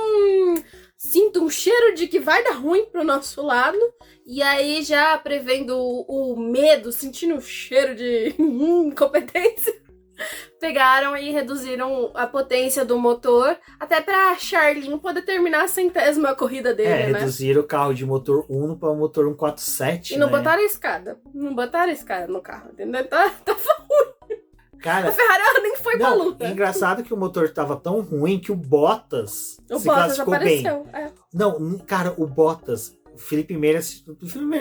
sinto um cheiro de que vai dar ruim pro nosso lado. E aí, já prevendo o medo, sentindo o cheiro de incompetência, pegaram e reduziram a potência do motor, até pra Charlin poder terminar a 100ª corrida dele, né? Reduziram o carro de motor 1 para motor 147, E não botaram a escada. Não botaram a escada no carro, entendeu? Tava ruim. Cara, a Ferrari nem foi pra luta. É engraçado que o motor tava tão ruim que o Bottas se classificou apareceu, bem. Não, cara, o Bottas, o Felipe Meira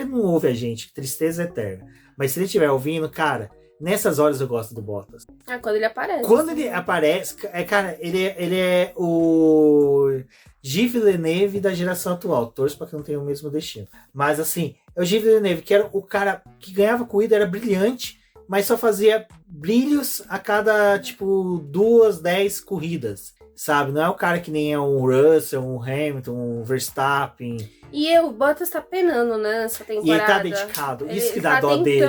não ouve a gente, tristeza eterna. Mas se ele estiver ouvindo, cara, nessas horas eu gosto do Bottas. Quando ele aparece. Quando ele aparece, cara, ele é o Gilles Villeneuve da geração atual. Torço pra que não tenha o mesmo destino. Mas assim, é o Gilles Villeneuve, que era o cara que ganhava corrida, era brilhante, mas só fazia brilhos a cada, 10 corridas. sabe? Não é o cara que nem é um Russell, um Hamilton, um Verstappen. E o Bottas tá penando, né, nessa temporada. E ele tá dedicado. Isso que dá dó dele.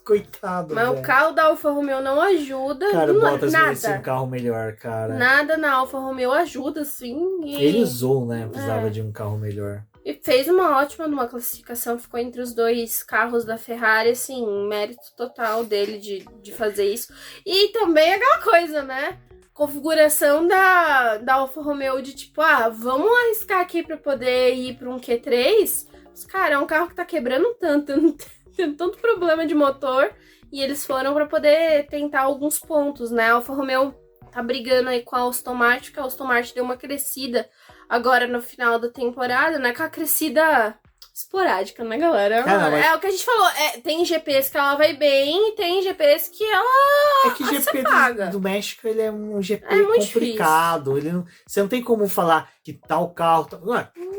Coitado, mas velho. o carro da Alfa Romeo não ajuda. Cara, o não, Bottas nada. merecia um carro melhor, cara. Nada na Alfa Romeo ajuda, sim. E... Ele usou, né? Precisava de um carro melhor. E fez uma ótima numa classificação, ficou entre os 2 carros da Ferrari, assim, mérito total dele de fazer isso. E também aquela coisa, né? Configuração da Alfa Romeo de tipo, vamos arriscar aqui pra poder ir pra um Q3. Mas, cara, é um carro que tá quebrando tanto, tendo tanto problema de motor, e eles foram pra poder tentar alguns pontos, né? A Alfa Romeo tá brigando aí com a Aston Martin, que a Aston Martin deu uma crescida agora no final da temporada, né? Com a crescida esporádica, né, galera? É o que a gente falou, tem GPs que ela vai bem e tem GPs que ela É que o GP do México, ele é um GP complicado. Ele não, você não tem como falar que tal carro...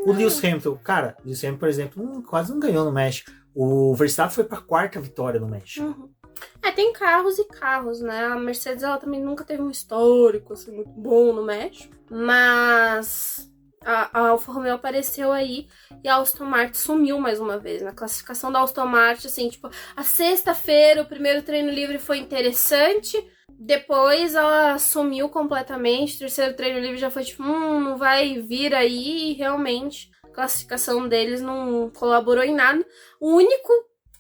O Lewis Hamilton, cara, o Lewis Hamilton, por exemplo, quase não ganhou no México. O Verstappen foi pra 4ª vitória no México. Tem carros e carros, né? A Mercedes, ela também nunca teve um histórico, assim, muito bom no México. Mas a Alfa Romeo apareceu aí e a Aston Martin sumiu mais uma vez. Na classificação da Aston Martin, assim, tipo, a sexta-feira, o primeiro treino livre foi interessante. Depois ela sumiu completamente. O terceiro treino livre já foi tipo, não vai vir aí. E realmente a classificação deles não colaborou em nada. O único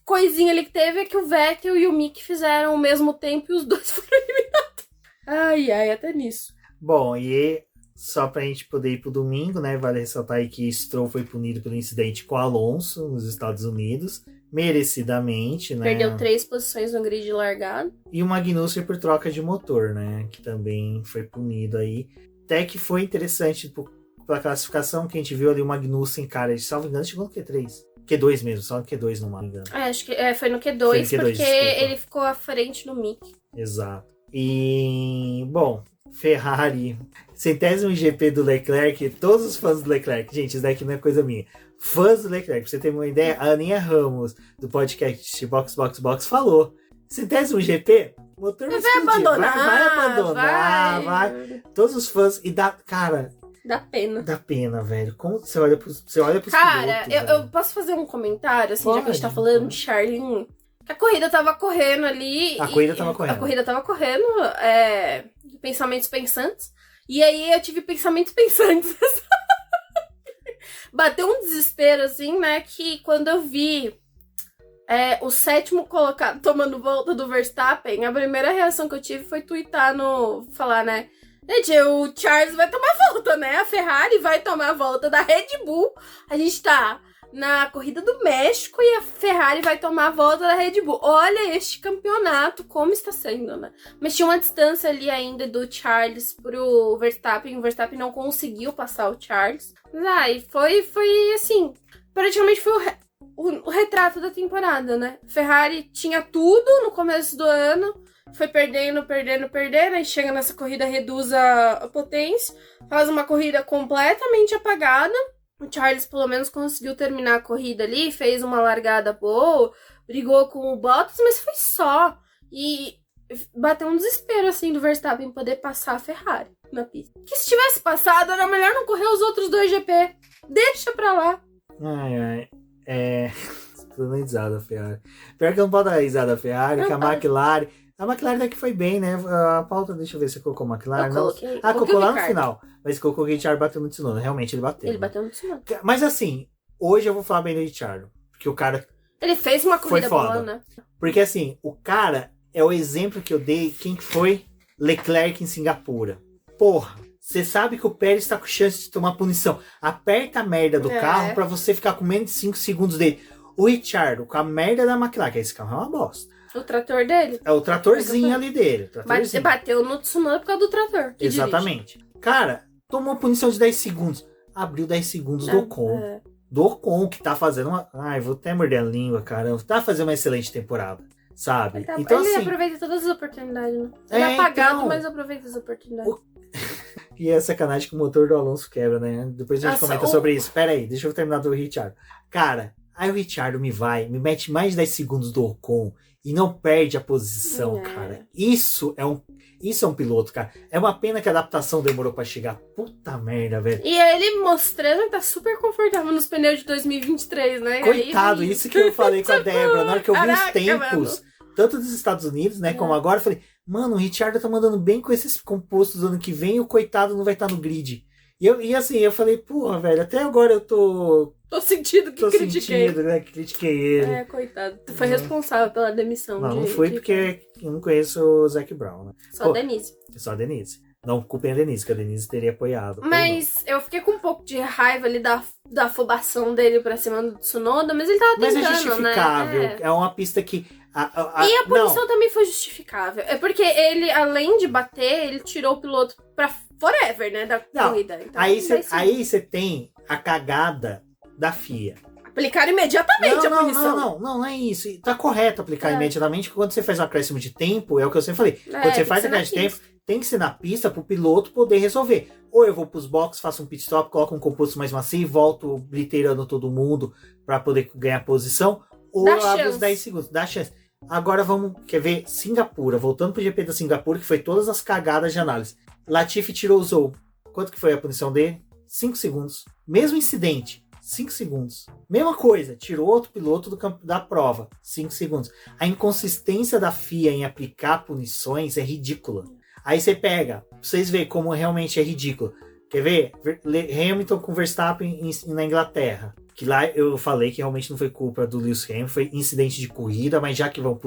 coisinha ali que teve é que o Vettel e o Mick fizeram ao mesmo tempo e os dois foram eliminados. Ai, até nisso. Bom, e só pra gente poder ir pro domingo, né? Vale ressaltar aí que Stroll foi punido pelo incidente com Alonso nos Estados Unidos. Merecidamente, né? Perdeu 3 posições no grid de largada. E o Magnussen por troca de motor, né? Que também foi punido aí. Até que foi interessante pela classificação que a gente viu ali o Magnussen, cara, de salvo engano, chegou no Q3. Q2 mesmo, só no Q2 não me engano. Acho que foi no Q2, porque desculpa. ele ficou à frente do Mick. Exato. E, bom, Ferrari, 100º GP do Leclerc, todos os fãs do Leclerc, gente, isso daqui não é coisa minha. Fãs do Leclerc, pra você ter uma ideia, a Aninha Ramos, do podcast Box falou, 100º GP, o motor vai abandonar, vai. Todos os fãs, e dá, cara... Dá pena. Dá pena, velho. Como você olha pros cara, pilotos, eu posso fazer um comentário, assim, já que a gente tá falando de Charlene? Que a corrida tava correndo ali. A corrida tava correndo. Pensamentos pensantes. E aí eu tive pensamentos pensantes. Bateu um desespero, assim, né? Que quando eu vi o 7º colocado tomando volta do Verstappen, a primeira reação que eu tive foi twittar falar, né? Gente, o Charles vai tomar volta, né? A Ferrari vai tomar a volta da Red Bull. A gente tá na corrida do México e a Ferrari vai tomar a volta da Red Bull. Olha este campeonato, como está sendo, né? Mas tinha uma distância ali ainda do Charles pro Verstappen. O Verstappen não conseguiu passar o Charles. Mas foi assim, praticamente foi o retrato da temporada, né? Ferrari tinha tudo no começo do ano. Foi perdendo, aí chega nessa corrida, reduz a potência, faz uma corrida completamente apagada. O Charles pelo menos conseguiu terminar a corrida ali, fez uma largada boa, brigou com o Bottas, mas foi só. E bateu um desespero assim do Verstappen poder passar a Ferrari na pista. Que se tivesse passado, era melhor não correr os outros 2 GP. Deixa pra lá. Tô dando risada da Ferrari. Pior que eu não posso dar risada da Ferrari, que a McLaren... A McLaren daqui foi bem, né? A pauta, deixa eu ver se colocou a McLaren. Colocou lá no final. Mas colocou que o Richard bateu no Tsunoda. Realmente ele bateu. Ele bateu no Tsunoda. Mas assim, hoje eu vou falar bem do Richard. Porque o cara... Ele fez uma corrida boa, né? Porque assim, o cara é o exemplo que eu dei. Quem foi? Leclerc em Singapura. Porra, você sabe que o Pérez tá com chance de tomar punição. Aperta a merda do carro pra você ficar com menos de 5 segundos dele. O Richard, com a merda da McLaren, que esse carro é uma bosta. O trator dele? É o tratorzinho ali dele. Bateu no Tsunoda por causa do trator. Exatamente. Dirige. Cara, tomou punição de 10 segundos. Abriu 10 segundos do Ocon. Do Ocon, que tá fazendo uma... Ai, vou até morder a língua, caramba. Tá fazendo uma excelente temporada, sabe? Então, ele aproveita todas as oportunidades, né? Ele é apagado, mas aproveita as oportunidades. E é sacanagem que o motor do Alonso quebra, né? Depois a gente comenta sobre isso. Pera aí, deixa eu terminar do Richard. Cara, aí o Richard me mete mais de 10 segundos do Ocon e não perde a posição, cara. Isso é um piloto, cara. É uma pena que a adaptação demorou pra chegar. Puta merda, velho. E ele mostrando que tá super confortável nos pneus de 2023, né? Coitado, aí, isso que eu falei com a Débora. Na hora que eu vi os caraca, tempos, tanto dos Estados Unidos, né, como agora, eu falei, mano, o Ricciardo tá mandando bem com esses compostos ano que vem, o coitado não vai estar no grid. E assim, eu falei, porra, velho, até agora eu tô sentindo que critiquei. Né, que critiquei ele. Coitado. Tu foi responsável pela demissão. Não foi porque eu não conheço o Zac Brown, né? Só a Denise. Só a Denise. Não culpem a Denise, que a Denise teria apoiado. Mas eu fiquei com um pouco de raiva ali da afobação dele pra cima do Tsunoda, mas ele tava tentando, mas é justificável. né? É uma pista que... E a punição também foi justificável. É porque ele, além de bater, ele tirou o piloto pra forever, né, da corrida. Então, aí você tem a cagada da FIA. Aplicar imediatamente a punição. Não é isso. Tá correto aplicar imediatamente, porque quando você faz um acréscimo de tempo, é o que eu sempre falei. Quando você faz acréscimo de tempo, tem que ser na pista pro piloto poder resolver. Ou eu vou pros boxes, faço um pit stop, coloco um composto mais macio e volto bliteirando todo mundo pra poder ganhar posição. Ou eu abro os 10 segundos. Dá chance. Agora quer ver, Singapura, voltando pro GP da Singapura, que foi todas as cagadas de análise. Latifi tirou o Zou. Quanto que foi a punição dele? 5 segundos. Mesmo incidente, 5 segundos. Mesma coisa, tirou outro piloto da prova, 5 segundos. A inconsistência da FIA em aplicar punições é ridícula. Aí você pega, pra vocês verem como realmente é ridículo. Quer ver? Hamilton com Verstappen na Inglaterra. Que lá eu falei que realmente não foi culpa do Lewis Hamilton, foi incidente de corrida, mas já que vão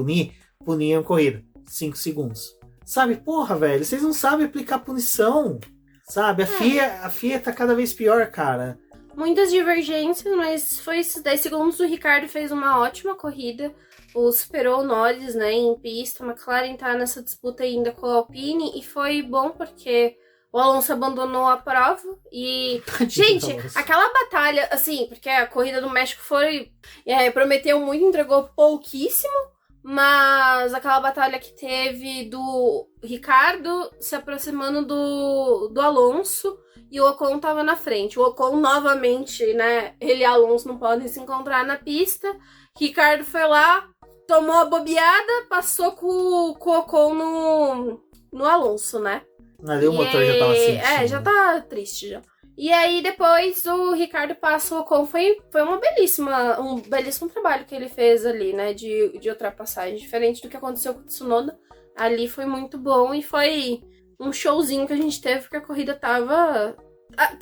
puniam corrida. 5 segundos. Sabe, porra, velho, vocês não sabem aplicar punição. Sabe, a FIA tá cada vez pior, cara. Muitas divergências, mas foi esses 10 segundos. O Ricardo fez uma ótima corrida. Superou o Norris, né, em pista. A McLaren tá nessa disputa ainda com a Alpine. E foi bom porque o Alonso abandonou a prova. E, gente, aquela batalha, assim, porque a corrida do México prometeu muito, entregou pouquíssimo. Mas aquela batalha que teve do Ricardo se aproximando do Alonso e o Ocon tava na frente. O Ocon novamente, né? Ele e Alonso não podem se encontrar na pista. Ricardo foi lá, tomou a bobeada, passou com o Ocon no Alonso, né? Ali o motor já tava sentindo. Já tá triste já. E aí depois o Ricardo passa o Ocon, foi um belíssimo trabalho que ele fez ali, né, de ultrapassagem, diferente do que aconteceu com o Tsunoda. Ali foi muito bom e foi um showzinho que a gente teve, porque a corrida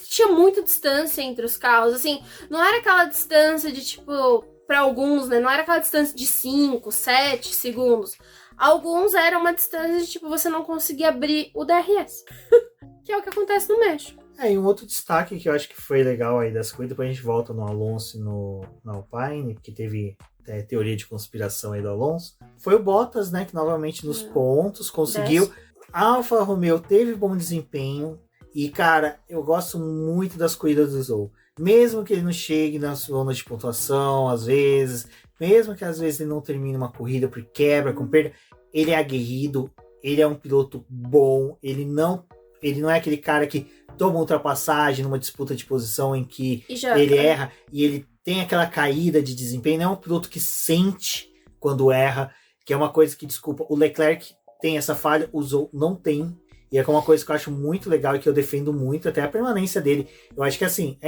tinha muita distância entre os carros, assim, não era aquela distância de tipo, pra alguns, né, não era aquela distância de 5, 7 segundos. Alguns eram uma distância de tipo, você não conseguia abrir o DRS, que é o que acontece no México. E um outro destaque que eu acho que foi legal aí das corridas, depois a gente volta no Alonso e na Alpine, que teve teoria de conspiração aí do Alonso, foi o Bottas, né, que novamente nos pontos conseguiu. A Alfa Romeo teve bom desempenho e, cara, eu gosto muito das corridas do Zou. Mesmo que ele não chegue na zona de pontuação, às vezes, mesmo que às vezes ele não termine uma corrida por quebra, com perda, ele é aguerrido, ele é um piloto bom, ele não é aquele cara que toma ultrapassagem numa disputa de posição em que ele erra e ele tem aquela caída de desempenho. Não é um piloto que sente quando erra, que é uma coisa que, desculpa, o Leclerc tem essa falha, o Zou não tem. E é uma coisa que eu acho muito legal e que eu defendo muito, até a permanência dele. Eu acho que assim,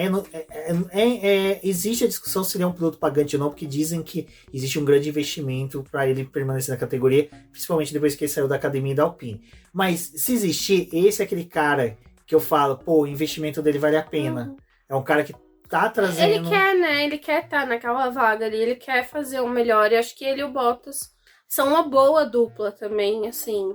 existe a discussão se ele é um piloto pagante ou não, porque dizem que existe um grande investimento para ele permanecer na categoria, principalmente depois que ele saiu da academia da Alpine. Mas se existir, esse é aquele cara que eu falo, o investimento dele vale a pena. É um cara que tá trazendo... Ele quer, né? Ele quer estar naquela vaga ali, ele quer fazer o melhor. E acho que ele e o Bottas são uma boa dupla também, assim.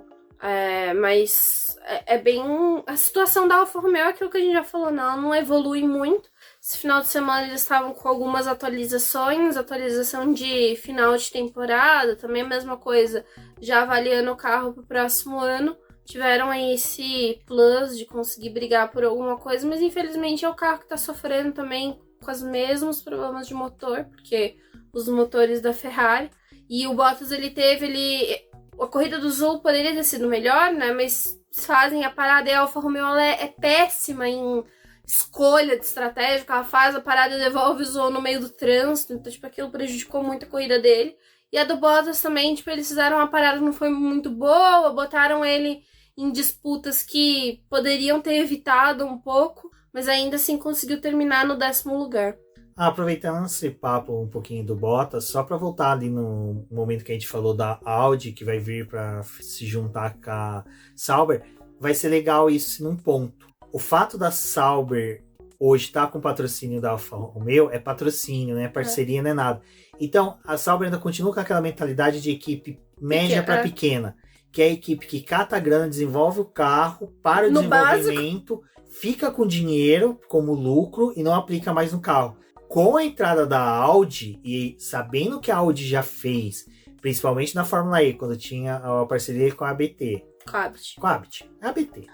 Mas é bem... A situação da Alfa Romeo é aquilo que a gente já falou, ela não evolui muito. Esse final de semana eles estavam com algumas atualizações, atualização de final de temporada, também a mesma coisa, já avaliando o carro pro próximo ano. Tiveram aí esse plus de conseguir brigar por alguma coisa, mas infelizmente é o carro que tá sofrendo também com os mesmos problemas de motor, porque os motores da Ferrari. E o Bottas, a corrida do Zou poderia ter sido melhor, né? Mas fazem a parada e a Alfa Romeo é péssima em escolha de estratégia. Ela faz a parada e devolve o Zou no meio do trânsito. Então, tipo, aquilo prejudicou muito a corrida dele. E a do Bottas também, tipo, eles fizeram uma parada que não foi muito boa, botaram ele em disputas que poderiam ter evitado um pouco, mas ainda assim conseguiu terminar no 10º lugar. Aproveitando esse papo um pouquinho do Bottas, só para voltar ali no momento que a gente falou da Audi, que vai vir para se juntar com a Sauber, vai ser legal isso num ponto. O fato da Sauber hoje estar com patrocínio da Alfa Romeo é patrocínio, né? Parceria não é nada. Então, a Sauber ainda continua com aquela mentalidade de equipe média para pequena, que é a equipe que cata a grana, desenvolve o carro para o desenvolvimento, fica com dinheiro como lucro e não aplica mais no carro. Com a entrada da Audi, e sabendo que a Audi já fez, principalmente na Fórmula E, quando tinha a parceria com a ABT. Com a ABT. ABT.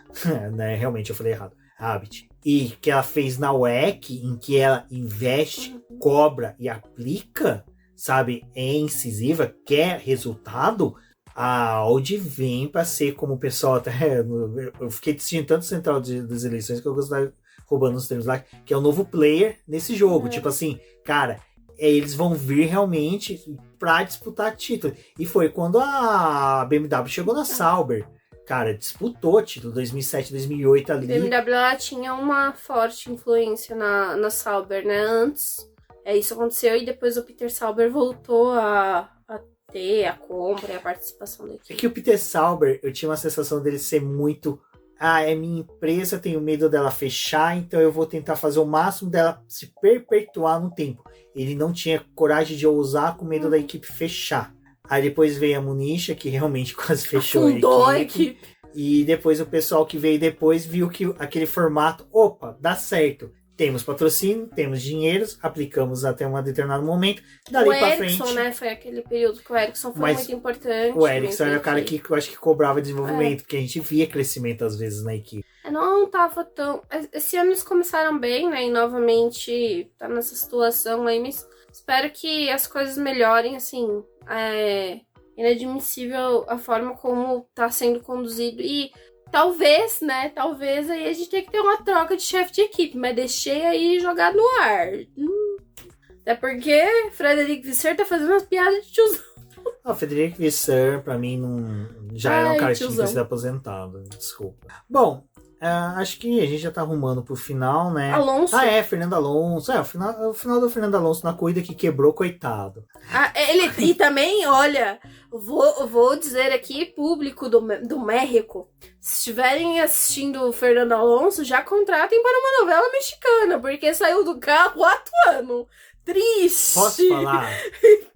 Né? Realmente, eu falei errado. A ABT. E que ela fez na WEC, em que ela investe, cobra e aplica, sabe, é incisiva, quer resultado, a Audi vem para ser como o pessoal até... Eu fiquei assistindo tanto Central das Eleições que eu gostava roubando os termos lá, que é o novo player nesse jogo. Tipo assim, cara, eles vão vir realmente pra disputar título. E foi quando a BMW chegou na Sauber. Cara, disputou título 2007, 2008 ali. A BMW ela tinha uma forte influência na Sauber, né? Antes, isso aconteceu e depois o Peter Sauber voltou a ter a compra e a participação da equipe. É que o Peter Sauber, eu tinha uma sensação dele ser muito... é minha empresa, tenho medo dela fechar, então eu vou tentar fazer o máximo dela se perpetuar no tempo. Ele não tinha coragem de ousar com medo da equipe fechar. Aí depois veio a Municha, que realmente quase fechou a equipe. E depois o pessoal que veio depois viu que aquele formato, opa, dá certo. Temos patrocínio, temos dinheiros, aplicamos até um determinado momento. Dali pra frente. O Ericsson, né? Foi aquele período que o Ericsson foi muito importante. O Ericsson era o cara que eu acho que cobrava desenvolvimento, porque a gente via crescimento às vezes na equipe. Não tava tão... Esse ano eles começaram bem, né? E novamente tá nessa situação aí, mas espero que as coisas melhorem, assim. É inadmissível a forma como tá sendo conduzido e... Talvez, né? Talvez aí a gente tenha que ter uma troca de chefe de equipe, mas deixei aí jogar no ar. Até porque Frederic Visser tá fazendo umas piadas de tiozão. O Frederic Visser, pra mim, já era um cara que tinha que ser aposentado. Desculpa. Bom, acho que a gente já tá arrumando pro final, né? Alonso. Fernando Alonso. O final do Fernando Alonso na corrida que quebrou, coitado. E também, olha, vou dizer aqui, público do México, se estiverem assistindo o Fernando Alonso, já contratem para uma novela mexicana, porque saiu do carro atuando. Triste. Posso falar?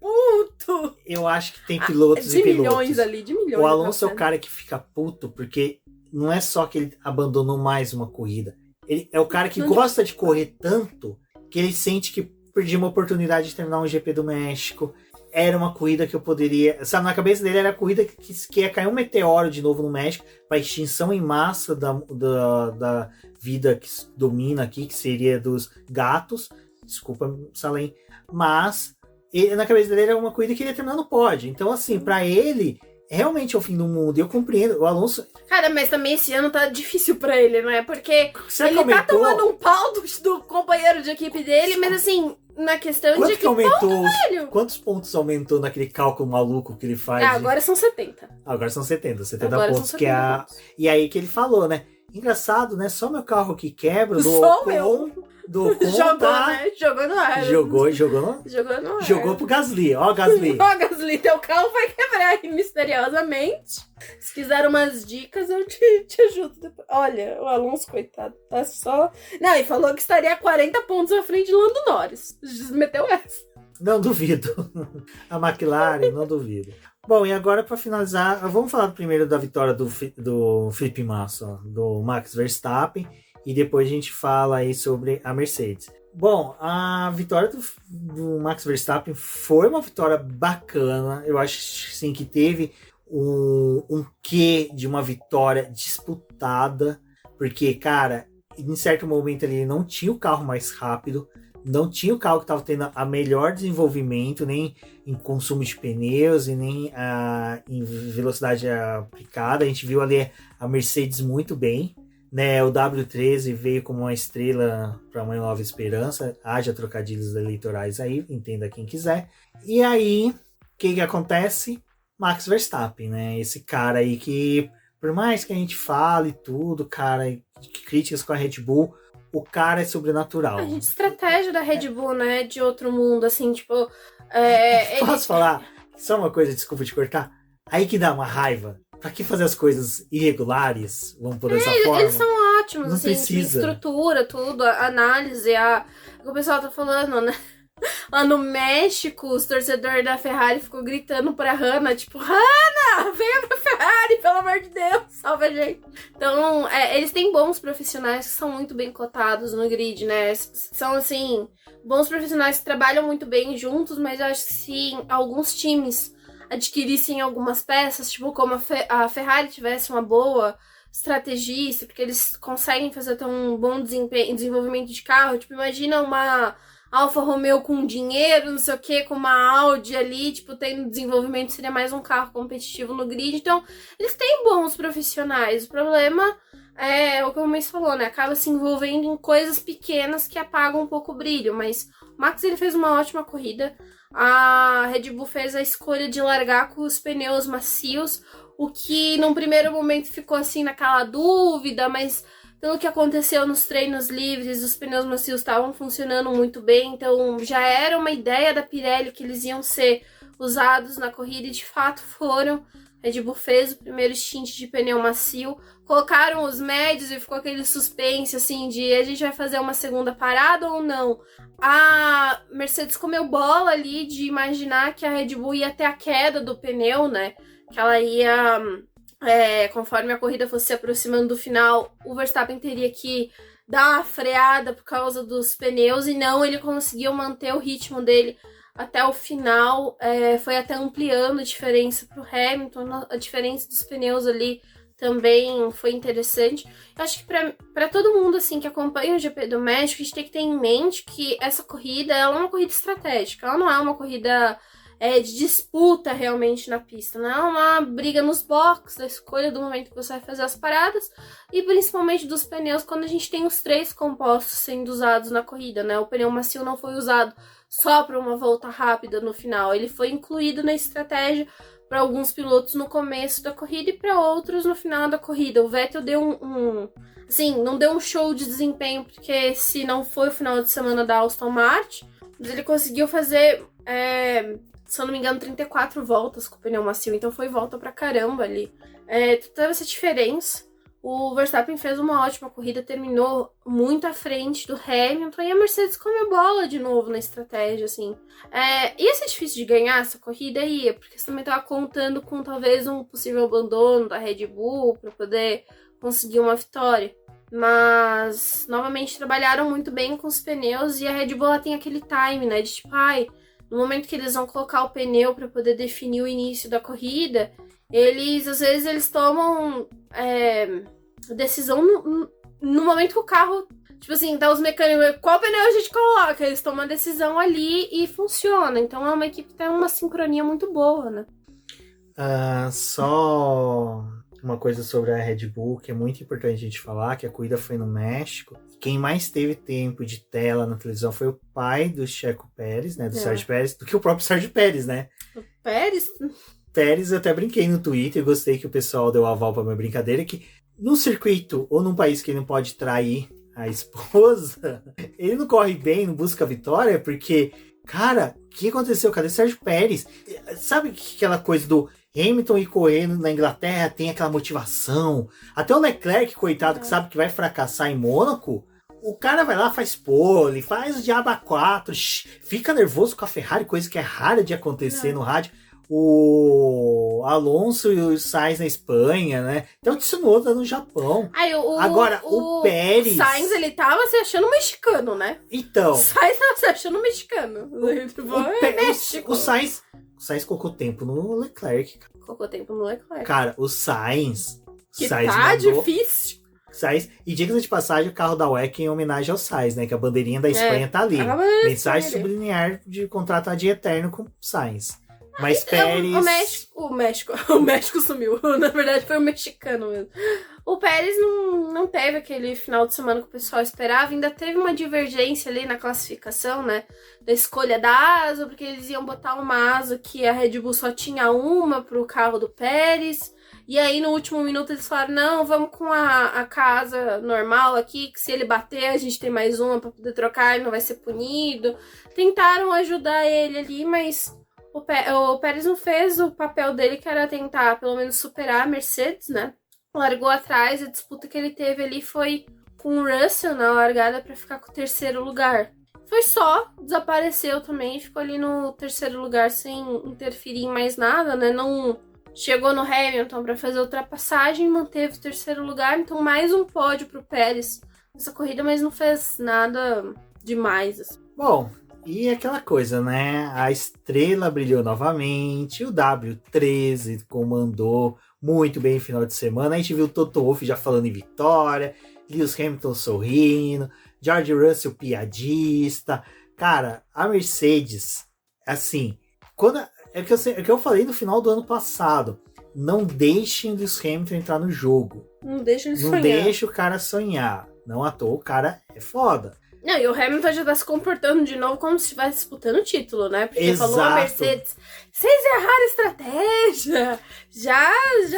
Puto. Eu acho que tem pilotos e pilotos. De milhões ali, de milhões. O Alonso é o cara que fica puto, porque não é só que ele abandonou mais uma corrida. Ele é o cara que gosta de correr tanto que ele sente que perdi uma oportunidade de terminar um GP do México. Era uma corrida que eu poderia... Sabe, na cabeça dele era a corrida que ia cair um meteoro de novo no México para extinção em massa da vida que domina aqui, que seria dos gatos. Desculpa, Salem. Mas na cabeça dele era uma corrida que ele ia terminar no pódio. Então, assim, para ele... realmente é o fim do mundo. Eu compreendo. O Alonso... Cara, mas também esse ano tá difícil pra ele, né? Porque você ele tá tomando um pau do companheiro de equipe dele, mas assim, na questão de que quantos pontos aumentou naquele cálculo maluco que ele faz? Agora são 70. Agora são 70 agora pontos. São 70 que é pontos. E aí que ele falou, né? Engraçado, né? Só meu carro que quebra. Só meu. Jogou, né? Jogou no ar. Jogou no ar. Jogou pro Gasly. Ó, Gasly. Ó, Gasly, teu carro vai quebrar aí misteriosamente. Se quiser umas dicas, eu te ajudo depois. Olha, o Alonso, coitado, tá só... Não, e falou que estaria a 40 pontos à frente de Lando Norris. Meteu essa. Não duvido. A McLaren, não duvido. Bom, e agora para finalizar, vamos falar primeiro da vitória do Felipe Massa, do Max Verstappen. E depois a gente fala aí sobre a Mercedes. Bom, a vitória do Max Verstappen foi uma vitória bacana. Eu acho sim que teve um quê de uma vitória disputada. Porque, cara, em certo momento ele não tinha o carro mais rápido. Não tinha o carro que estava tendo a melhor desenvolvimento, nem em consumo de pneus e nem em velocidade aplicada. A gente viu ali a Mercedes muito bem. Né, o W13 veio como uma estrela para uma nova esperança. Haja trocadilhos eleitorais aí, entenda quem quiser. E aí, que acontece? Max Verstappen, né? Esse cara aí que, por mais que a gente fale tudo, cara, críticas com a Red Bull, o cara é sobrenatural. A estratégia da Red Bull, né? De outro mundo, assim, tipo... Posso falar? Só uma coisa, desculpa te cortar. Aí que dá uma raiva. Pra que fazer as coisas irregulares? Vamos por dessa forma? Eles são ótimos, Não assim, precisa. estrutura, tudo, a análise, o que o pessoal tá falando, né? Lá no México, os torcedores da Ferrari ficou gritando pra Hannah, tipo, Hannah, venha pra Ferrari, pelo amor de Deus, salva a gente. Então, eles têm bons profissionais que são muito bem cotados no grid, né? São, assim, bons profissionais que trabalham muito bem juntos, mas eu acho que se alguns times adquirissem algumas peças, tipo, como a Ferrari tivesse uma boa estrategista, porque eles conseguem fazer até um bom desenvolvimento de carro, tipo, imagina uma Alfa Romeo com dinheiro, não sei o que, com uma Audi ali, tipo, tem desenvolvimento, seria mais um carro competitivo no grid. Então, eles têm bons profissionais. O problema é o que o Mês falou, né? Acaba se envolvendo em coisas pequenas que apagam um pouco o brilho. Mas o Max, ele fez uma ótima corrida. A Red Bull fez a escolha de largar com os pneus macios, o que num primeiro momento ficou assim naquela dúvida, mas pelo que aconteceu nos treinos livres, os pneus macios estavam funcionando muito bem, então já era uma ideia da Pirelli que eles iam ser usados na corrida e de fato foram. A Red Bull fez o primeiro stint de pneu macio, colocaram os médios e ficou aquele suspense assim de a gente vai fazer uma segunda parada ou não. A Mercedes comeu bola ali de imaginar que a Red Bull ia ter a queda do pneu, né? Que ela ia... conforme a corrida fosse se aproximando do final, o Verstappen teria que dar uma freada por causa dos pneus, e não, ele conseguiu manter o ritmo dele até o final, foi até ampliando a diferença para o Hamilton, a diferença dos pneus ali também foi interessante. Eu acho que para todo mundo assim que acompanha o GP do México, a gente tem que ter em mente que essa corrida ela é uma corrida estratégica, ela não é uma corrida de disputa realmente na pista, não é uma briga nos boxes, da escolha do momento que você vai fazer as paradas e principalmente dos pneus quando a gente tem os 3 compostos sendo usados na corrida, né? O pneu macio não foi usado só para uma volta rápida no final, ele foi incluído na estratégia para alguns pilotos no começo da corrida e para outros no final da corrida. O Vettel deu assim, não deu um show de desempenho porque se não foi o final de semana da Aston Martin, mas ele conseguiu fazer se eu não me engano, 34 voltas com o pneu macio, então foi volta pra caramba ali. Teve essa diferença. O Verstappen fez uma ótima corrida, terminou muito à frente do Hamilton, e a Mercedes comeu bola de novo na estratégia, assim. Ia ser difícil de ganhar essa corrida? Ia, porque você também tava contando com talvez um possível abandono da Red Bull para poder conseguir uma vitória. Mas, novamente, trabalharam muito bem com os pneus, e a Red Bull ela tem aquele time, né, de tipo, no momento que eles vão colocar o pneu para poder definir o início da corrida, às vezes eles tomam decisão no momento que o carro, tipo assim, tá os mecânicos, qual pneu a gente coloca? Eles tomam a decisão ali e funciona. Então é uma equipe que tem uma sincronia muito boa, né? Só uma coisa sobre a Red Bull que é muito importante a gente falar, que a corrida foi no México. Quem mais teve tempo de tela na televisão foi o pai do Checo Pérez, né? Do Sérgio Pérez, do que o próprio Sérgio Pérez, né? O Pérez? Pérez, eu até brinquei no Twitter, gostei que o pessoal deu aval pra minha brincadeira, que num circuito ou num país que ele não pode trair a esposa, ele não corre bem, não busca vitória, porque, cara, o que aconteceu? Cadê o Sérgio Pérez? Sabe aquela coisa do Hamilton e correndo na Inglaterra tem aquela motivação? Até o Leclerc, coitado, que sabe que vai fracassar em Mônaco, o cara vai lá, faz pole, faz o diabo a 4, fica nervoso com a Ferrari, coisa que é rara de acontecer no rádio. O Alonso e o Sainz na Espanha, né? Então o Tsunoda no Japão. Agora, o Pérez... O Sainz, ele tava se achando mexicano, né? Então... O Sainz tava se achando mexicano. O Sainz colocou tempo no Leclerc. Colocou tempo no Leclerc. Cara, o Sainz... Que tá difícil. Sainz, e diga de passagem, o carro da WEC em homenagem ao Sainz, né? Que a bandeirinha da Espanha tá ali. Mensagem subliminar de contrato de eterno com o Sainz. Mas Pérez... O México sumiu. Na verdade, foi o mexicano mesmo. O Pérez não teve aquele final de semana que o pessoal esperava. Ainda teve uma divergência ali na classificação, né? Da escolha da asa, porque eles iam botar uma asa que a Red Bull só tinha uma pro carro do Pérez. E aí, no último minuto, eles falaram, não, vamos com a casa normal aqui, que se ele bater, a gente tem mais uma pra poder trocar e não vai ser punido. Tentaram ajudar ele ali, mas o Pérez não fez o papel dele, que era tentar, pelo menos, superar a Mercedes, né? Largou atrás, a disputa que ele teve ali foi com o Russell na largada pra ficar com o terceiro lugar. Foi só, desapareceu também, ficou ali no terceiro lugar sem interferir em mais nada, né? Não... Chegou no Hamilton para fazer a ultrapassagem, manteve o terceiro lugar, então mais um pódio pro Pérez nessa corrida, mas não fez nada demais. Assim. Bom, e aquela coisa, né? A estrela brilhou novamente, o W13 comandou muito bem no final de semana. A gente viu o Toto Wolff já falando em vitória, Lewis Hamilton sorrindo, George Russell piadista. Cara, a Mercedes, assim, É o que eu falei no final do ano passado. Não deixem o Lewis Hamilton entrar no jogo. Não deixa ele sonhar. Não deixa o cara sonhar. Não à toa, o cara é foda. Não, e o Hamilton já tá se comportando de novo como se estivesse disputando o título, né? Porque Exato. Falou a Mercedes, vocês erraram a estratégia. Já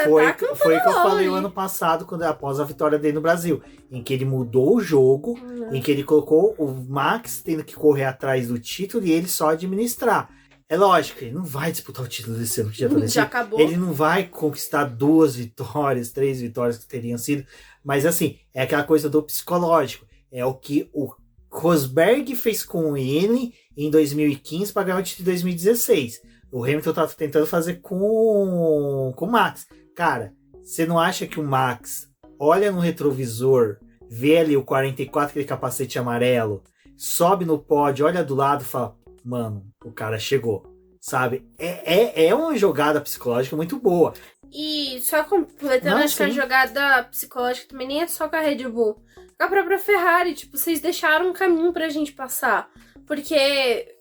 foi, tá cantando Foi o que eu LOL, falei hein? o ano passado, após a vitória dele no Brasil. Em que ele mudou o jogo, em que ele colocou o Max tendo que correr atrás do título e ele só administrar. É lógico, ele não vai disputar o título desse ano, que já tá decidido. Já acabou. Ele não vai conquistar 2 vitórias, 3 vitórias que teriam sido. Mas assim, é aquela coisa do psicológico. É o que o Rosberg fez com ele em 2015 para ganhar o título de 2016. O Hamilton tá tentando fazer com o Max. Cara, você não acha que o Max olha no retrovisor, vê ali o 44, aquele capacete amarelo, sobe no pódio, olha do lado e fala... Mano, o cara chegou, sabe? É uma jogada psicológica muito boa. E só completando, acho que a jogada psicológica também nem é só com a Red Bull. Com a própria Ferrari, tipo, vocês deixaram um caminho pra gente passar. Porque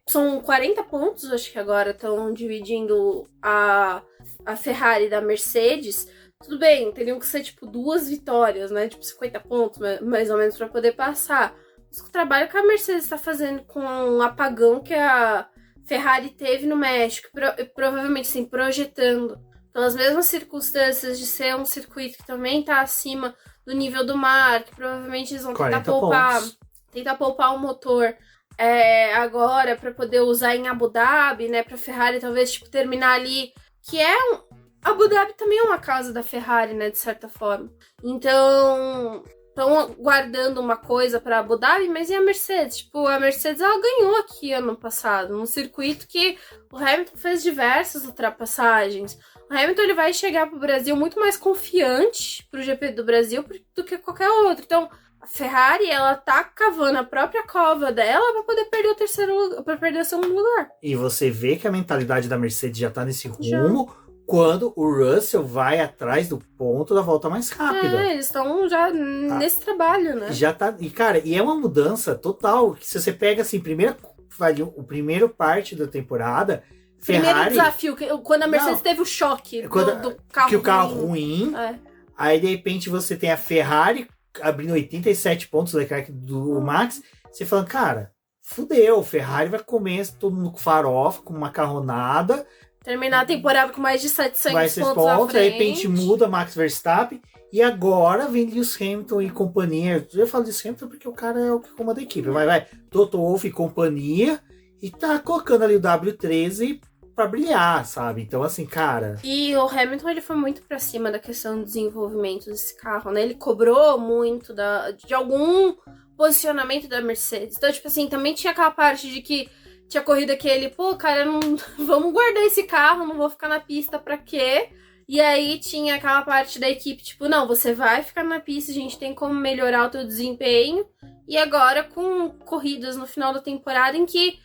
são 40 pontos, acho que agora estão dividindo a Ferrari da Mercedes. Tudo bem, teriam que ser, tipo, 2 vitórias, né? Tipo, 50 pontos, mais ou menos, pra poder passar. O trabalho que a Mercedes está fazendo com o apagão que a Ferrari teve no México, provavelmente assim, projetando pelas mesmas circunstâncias de ser um circuito que também está acima do nível do mar, que provavelmente eles vão tentar poupar o motor agora para poder usar em Abu Dhabi, né, para a Ferrari talvez tipo, terminar ali, que Abu Dhabi também é uma casa da Ferrari, né, de certa forma. Então... Estão guardando uma coisa para Abu Dhabi, mas e a Mercedes? Tipo, a Mercedes ela ganhou aqui ano passado, num circuito que o Hamilton fez diversas ultrapassagens. O Hamilton ele vai chegar pro Brasil muito mais confiante pro GP do Brasil do que qualquer outro. Então, a Ferrari, ela tá cavando a própria cova dela para poder perder o terceiro lugar, para perder o segundo lugar. E você vê que a mentalidade da Mercedes já tá nesse rumo. Quando o Russell vai atrás do ponto da volta mais rápida. Eles estão já nesse trabalho, né? Já tá. E, cara, é uma mudança total. Que se você pega assim, o primeiro parte da temporada, Ferrari. Primeiro desafio, quando a Mercedes teve o choque do carro. Que o carro ruim. Aí, de repente, você tem a Ferrari abrindo 87 pontos do Max. Você fala, cara, fudeu. Ferrari vai comer todo mundo com farofa, com macarronada. Terminar a temporada com mais de 700 pontos à frente. Aí de repente muda Max Verstappen. E agora vem Lewis Hamilton e companhia. Eu falo Lewis Hamilton porque o cara é o que comanda a equipe. Vai. Toto Wolff e companhia. E tá colocando ali o W13 pra brilhar, sabe? Então assim, cara... E o Hamilton, ele foi muito pra cima da questão do desenvolvimento desse carro, né? Ele cobrou muito de algum posicionamento da Mercedes. Então, tipo assim, também tinha aquela parte de que tinha corrida que ele, cara, vamos guardar esse carro, não vou ficar na pista pra quê? E aí tinha aquela parte da equipe, tipo, não, você vai ficar na pista, a gente tem como melhorar o teu desempenho. E agora com corridas no final da temporada em que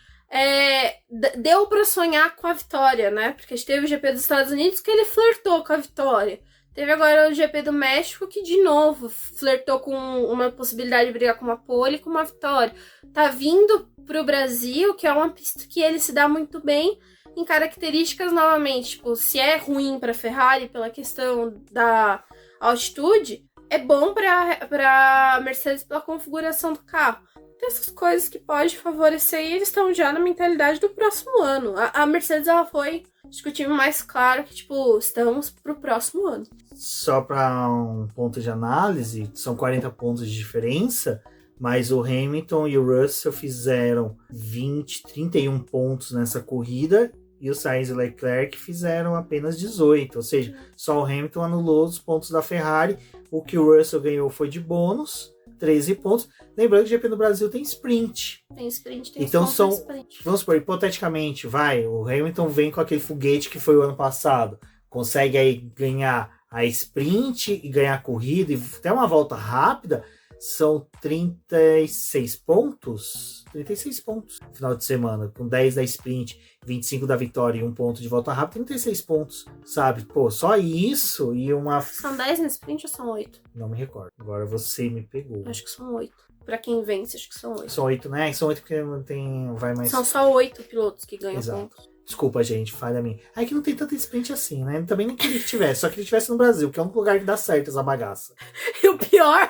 deu pra sonhar com a vitória, né? Porque a gente teve o GP dos Estados Unidos que ele flertou com a vitória. Teve agora o GP do México que, de novo, flertou com uma possibilidade de brigar com uma pole e com uma vitória. Tá vindo pro Brasil, que é uma pista que ele se dá muito bem. em características novamente, tipo, se é ruim pra Ferrari pela questão da altitude, é bom pra Mercedes pela configuração do carro. Tem essas coisas que pode favorecer e eles estão já na mentalidade do próximo ano. A Mercedes, ela foi, acho que o time mais claro que, tipo, estamos pro próximo ano. Só para um ponto de análise, são 40 pontos de diferença, mas o Hamilton e o Russell fizeram 31 pontos nessa corrida e o Sainz e o Leclerc fizeram apenas 18, ou seja, só o Hamilton anulou os pontos da Ferrari, o que o Russell ganhou foi de bônus, 13 pontos. Lembrando que o GP no Brasil tem sprint. Tem sprint, tem então são, sprint. Vamos supor, hipoteticamente, o Hamilton vem com aquele foguete que foi o ano passado, consegue aí ganhar a sprint e ganhar a corrida e até uma volta rápida, são 36 pontos. 36 pontos no final de semana, com 10 da sprint, 25 da vitória e 1 ponto de volta rápida, 36 pontos, sabe? Pô, só isso e uma... São 10 na sprint ou são 8? Não me recordo. Agora você me pegou. Acho que são 8. Pra quem vence, acho que são 8. São 8, né? São 8 porque vai mais... São só 8 pilotos que ganham pontos. Desculpa, gente, falha minha. É que não tem tanta sprint assim, né? Também nem queria que tivesse, só que ele tivesse no Brasil, que é um lugar que dá certo essa bagaça. E o pior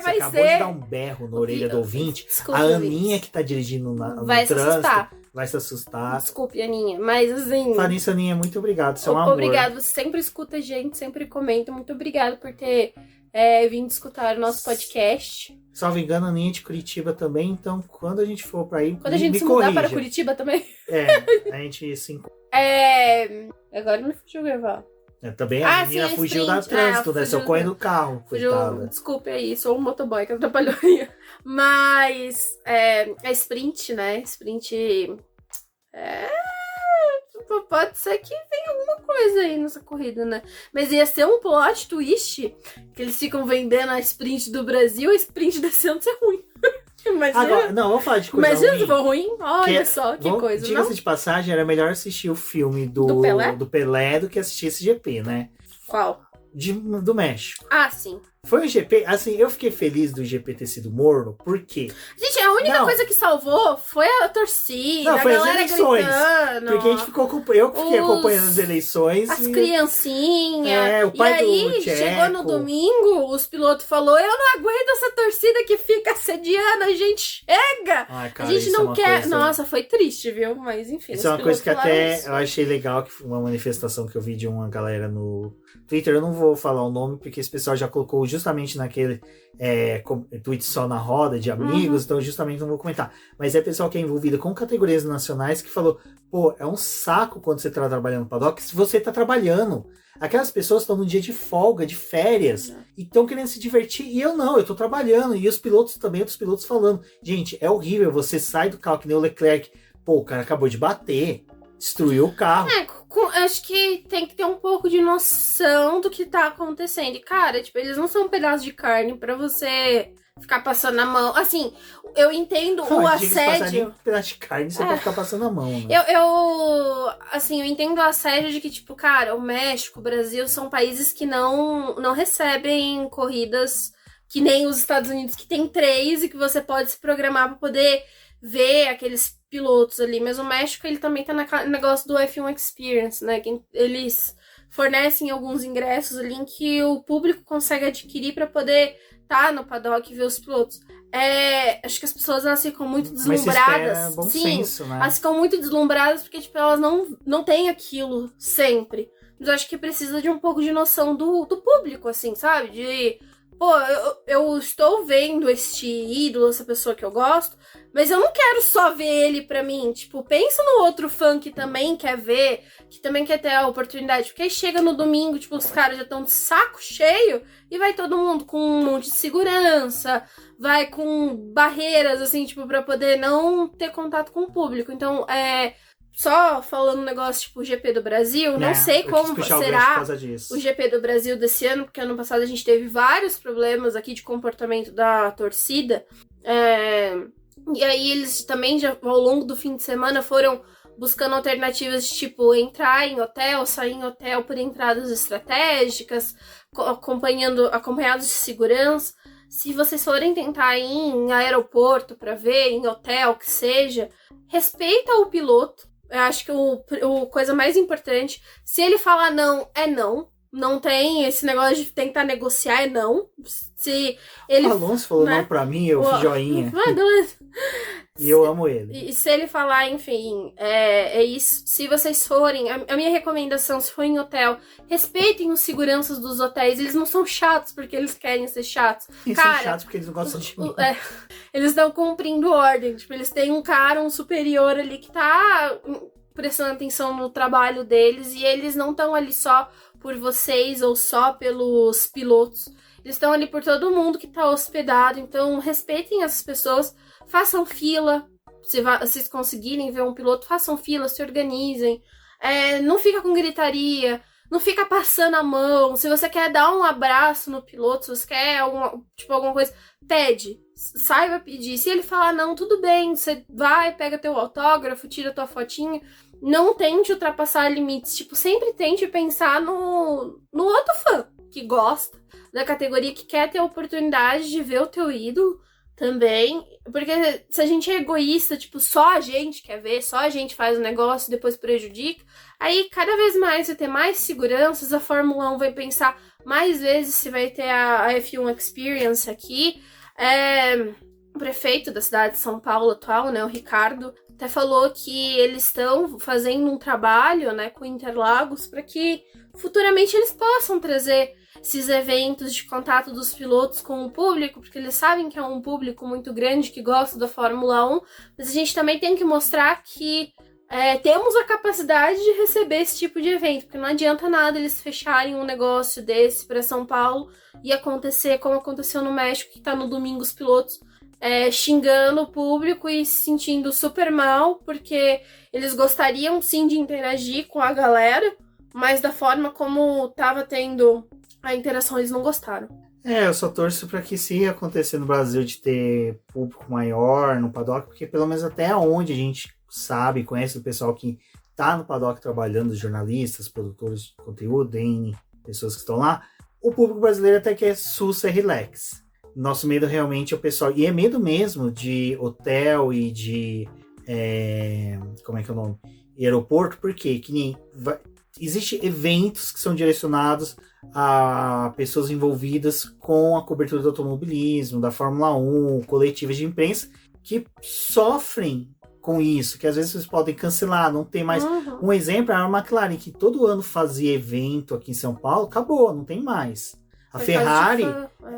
vai acabou ser... de dar um berro na orelha do ouvinte. Desculpa, a Aninha que tá dirigindo no vai trânsito. Assustar. Vai se assustar. Desculpe, Aninha, mas assim... Falando nisso, Aninha, muito obrigado, seu amor. Obrigado, você sempre escuta a gente, sempre comenta. Muito obrigado por ter vindo escutar o nosso podcast. Salvo engano, a Aninha é de Curitiba também, então quando a gente for pra aí, quando a gente se mudar para Curitiba também. A gente se encontra. Agora me fugiu gravar. Também a menina fugiu da trânsito, né? Só correndo do carro. Fugiu, desculpe aí, sou um motoboy que atrapalhou aí. Mas a sprint, né? Sprint pode ser que venha alguma coisa aí nessa corrida, né? Mas ia ser um plot twist que eles ficam vendendo a sprint do Brasil, a sprint desse ano ser ruim. Imagina. Agora, não, vamos falar de coisa Imagina ruim. se for ruim. Olha só, que coisa, diga-se de passagem, era melhor assistir o filme do Pelé do que assistir esse GP, né? Qual? Do México. Ah, sim. Foi um GP, assim, eu fiquei feliz do GP ter sido morno, por quê? Gente, a única coisa que salvou foi a torcida, não, foi a galera as eleições, gritando. Porque a gente ficou eu fiquei acompanhando as eleições. As criancinhas. O pai e do aí, Tcheco. chegou no domingo, os pilotos falaram, eu não aguento essa torcida que fica assediando, a gente chega! Ai, cara, a gente não quer... Coisa... Nossa, foi triste, viu? Mas enfim. Isso é uma coisa que até eu achei legal, que foi uma manifestação que eu vi de uma galera no Twitter, eu não vou falar o nome, porque esse pessoal já colocou justamente naquele tweet só na roda de amigos, então justamente não vou comentar. Mas é pessoal que é envolvido com categorias nacionais que falou, pô, é um saco quando você tá trabalhando no paddock, se você tá trabalhando. Aquelas pessoas estão no dia de folga, de férias, e estão querendo se divertir, e eu não, eu tô trabalhando, e os pilotos também, outros pilotos falando, gente, é horrível, você sai do carro que nem o Leclerc, pô, o cara acabou de bater, destruiu o carro. Acho que tem que ter um pouco de noção do que tá acontecendo. E, cara, tipo, eles não são um pedaço de carne pra você ficar passando a mão. Assim, eu entendo o assédio. Um pedaço de carne, você pode ficar passando a mão, né? Eu entendo o assédio de que, tipo, cara, o México, o Brasil são países que não recebem corridas que nem os Estados Unidos, que tem 3 e que você pode se programar pra poder ver aqueles pilotos ali, mas o México ele também tá no negócio do F1 Experience, né? Eles fornecem alguns ingressos ali em que o público consegue adquirir para poder estar no paddock e ver os pilotos. Acho que as pessoas elas ficam muito deslumbradas. Mas bom sim, senso, né? Elas ficam muito deslumbradas porque tipo, elas não têm aquilo sempre. Mas eu acho que precisa de um pouco de noção do público, assim, sabe? De... Pô, eu estou vendo este ídolo, essa pessoa que eu gosto, mas eu não quero só ver ele pra mim. Tipo, pensa no outro fã que também quer ver, que também quer ter a oportunidade. Porque aí chega no domingo, tipo, os caras já estão de saco cheio e vai todo mundo com um monte de segurança, vai com barreiras, assim, tipo, pra poder não ter contato com o público. Então, só falando um negócio tipo o GP do Brasil, não sei como será o GP do Brasil desse ano, porque ano passado a gente teve vários problemas aqui de comportamento da torcida. E aí eles também, já ao longo do fim de semana, foram buscando alternativas de tipo entrar em hotel, sair em hotel por entradas estratégicas, acompanhados de segurança. Se vocês forem tentar ir em aeroporto para ver, em hotel, que seja, respeita o piloto. Eu acho que o coisa mais importante, se ele falar não, é não. Não tem esse negócio de tentar negociar, é não. Se ele... O Alonso falou não pra mim, eu fiz joinha. Beleza. E eu amo ele. E se ele falar, enfim, é isso. Se vocês forem, a minha recomendação, se for em hotel, respeitem os seguranças dos hotéis. Eles não são chatos porque eles querem ser chatos. Eles são chatos porque eles não gostam de mim. Eles estão cumprindo ordem. Tipo, eles têm um superior ali que tá prestando atenção no trabalho deles. E eles não estão ali só por vocês ou só pelos pilotos. Eles estão ali por todo mundo que tá hospedado. Então, respeitem essas pessoas. Façam fila. Se vocês conseguirem ver um piloto, façam fila, se organizem. Não fica com gritaria. Não fica passando a mão. Se você quer dar um abraço no piloto, se você quer alguma coisa, pede. Saiba pedir. Se ele falar não, tudo bem. Você vai, pega teu autógrafo, tira tua fotinha. Não tente ultrapassar limites. Tipo, sempre tente pensar no outro fã que gosta da categoria, que quer ter a oportunidade de ver o teu ídolo também. Porque se a gente é egoísta, tipo, só a gente quer ver, só a gente faz o negócio e depois prejudica, aí cada vez mais vai ter mais seguranças, a Fórmula 1 vai pensar mais vezes se vai ter a F1 Experience aqui. O prefeito da cidade de São Paulo atual, né, o Ricardo, até falou que eles estão fazendo um trabalho, né, com Interlagos para que futuramente eles possam trazer esses eventos de contato dos pilotos com o público, porque eles sabem que é um público muito grande que gosta da Fórmula 1, mas a gente também tem que mostrar que temos a capacidade de receber esse tipo de evento, porque não adianta nada eles fecharem um negócio desse para São Paulo e acontecer como aconteceu no México, que tá no domingo os pilotos xingando o público e se sentindo super mal, porque eles gostariam sim de interagir com a galera, mas da forma como tava tendo a interação eles não gostaram. Eu só torço para que se acontecer no Brasil de ter público maior no paddock, porque pelo menos até onde a gente sabe, conhece o pessoal que tá no paddock trabalhando, jornalistas, produtores de conteúdo, pessoas que estão lá, o público brasileiro até que é sussa e relax. Nosso medo realmente é o pessoal, e é medo mesmo de hotel e de como é que é o nome? Aeroporto, porque que nem existem eventos que são direcionados a pessoas envolvidas com a cobertura do automobilismo, da Fórmula 1, coletivas de imprensa, que sofrem com isso, que às vezes vocês podem cancelar, não tem mais. Um exemplo é a McLaren, que todo ano fazia evento aqui em São Paulo, acabou, não tem mais. A Ferrari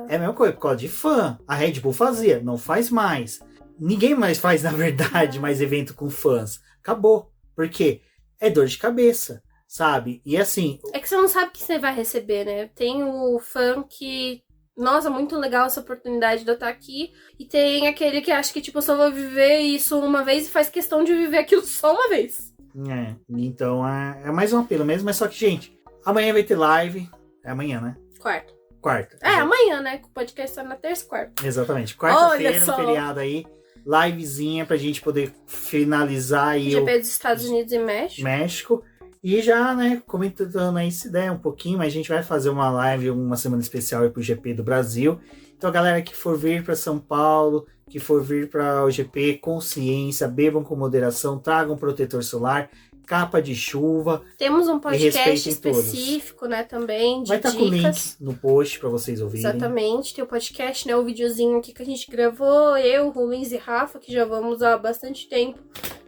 é a mesma coisa, por causa de fã. A Red Bull fazia, não faz mais. Ninguém mais faz, na verdade, mais evento com fãs. Acabou. Por quê? É dor de cabeça, sabe? E assim... É que você não sabe o que você vai receber, né? Tem o fã que... Nossa, muito legal essa oportunidade de eu estar aqui. E tem aquele que acha que, tipo, eu só vou viver isso uma vez e faz questão de viver aquilo só uma vez. Então é mais um apelo mesmo. Mas só que, gente, amanhã vai ter live. É amanhã, né? Quarta. Amanhã, né? O podcast sai na terça e quarta. Exatamente. Quarta-feira, no feriado aí. Livezinha pra gente poder finalizar aí GP dos Estados Unidos e México. E já, né, comentando aí se der um pouquinho, mas a gente vai fazer uma live, uma semana especial aí pro GP do Brasil. Então, galera que for vir para São Paulo, que for vir para o GP, consciência, bebam com moderação, tragam protetor solar, capa de chuva. Temos um podcast específico, né, também, de vai estar com o link no post para vocês ouvirem. Exatamente, tem o podcast, né, o videozinho aqui que a gente gravou, eu, Rubens e Rafa, que já vamos há bastante tempo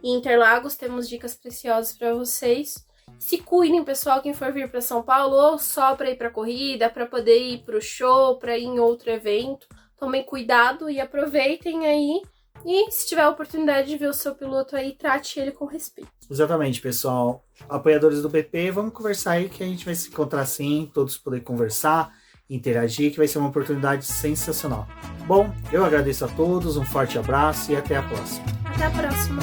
em Interlagos, temos dicas preciosas para vocês. Se cuidem, pessoal, quem for vir para São Paulo, ou só para ir para corrida, para poder ir para o show, para ir em outro evento. Tomem cuidado e aproveitem aí. E se tiver a oportunidade de ver o seu piloto aí, trate ele com respeito. Exatamente, pessoal. Apoiadores do BP, vamos conversar aí que a gente vai se encontrar sim, todos poder conversar, interagir, que vai ser uma oportunidade sensacional. Bom, eu agradeço a todos, um forte abraço e até a próxima. Até a próxima.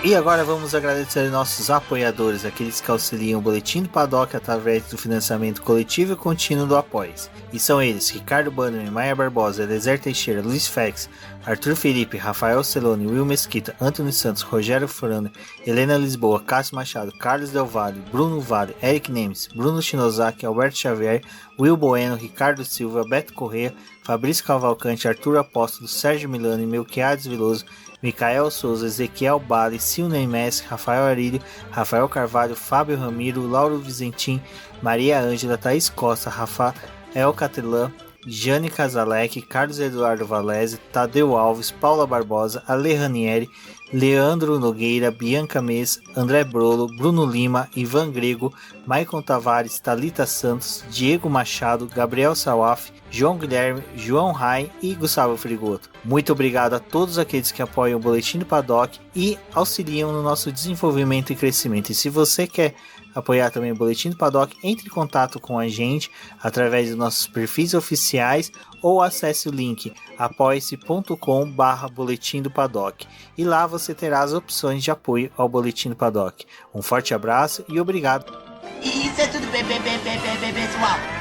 E agora vamos agradecer nossos apoiadores, aqueles que auxiliam o Boletim do Paddock através do financiamento coletivo e contínuo do Apoia-se. E são eles: Ricardo Bannerman, Maia Barbosa, Elezer Teixeira, Luiz Fex, Arthur Felipe, Rafael Celone, Will Mesquita, Antônio Santos, Rogério Furano, Helena Lisboa, Cássio Machado, Carlos Del Valle, Bruno Vale, Eric Nemes, Bruno Shinozaki, Alberto Xavier, Will Bueno, Ricardo Silva, Beto Corrêa, Fabrício Cavalcante, Arthur Apóstolo, Sérgio Milano, Melquiades Veloso, Micael Souza, Ezequiel Bale, Silney Messi, Rafael Arílio, Rafael Carvalho, Fábio Ramiro, Lauro Vizentim, Maria Ângela, Thaís Costa, Rafael Catelã, Jane Casalec, Carlos Eduardo Valese, Tadeu Alves, Paula Barbosa, Ale Ranieri, Leandro Nogueira, Bianca Mês, André Brolo, Bruno Lima, Ivan Grego, Maicon Tavares, Thalita Santos, Diego Machado, Gabriel Sawaf, João Guilherme, João Rai e Gustavo Frigoto. Muito obrigado a todos aqueles que apoiam o Boletim do Paddock e auxiliam no nosso desenvolvimento e crescimento. E se você quer apoiar também o Boletim do Paddock, entre em contato com a gente através dos nossos perfis oficiais ou acesse o link apoia-se.com/Boletim do Paddock e lá você terá as opções de apoio ao Boletim do Paddock. Um forte abraço e obrigado. Isso é tudo, pessoal.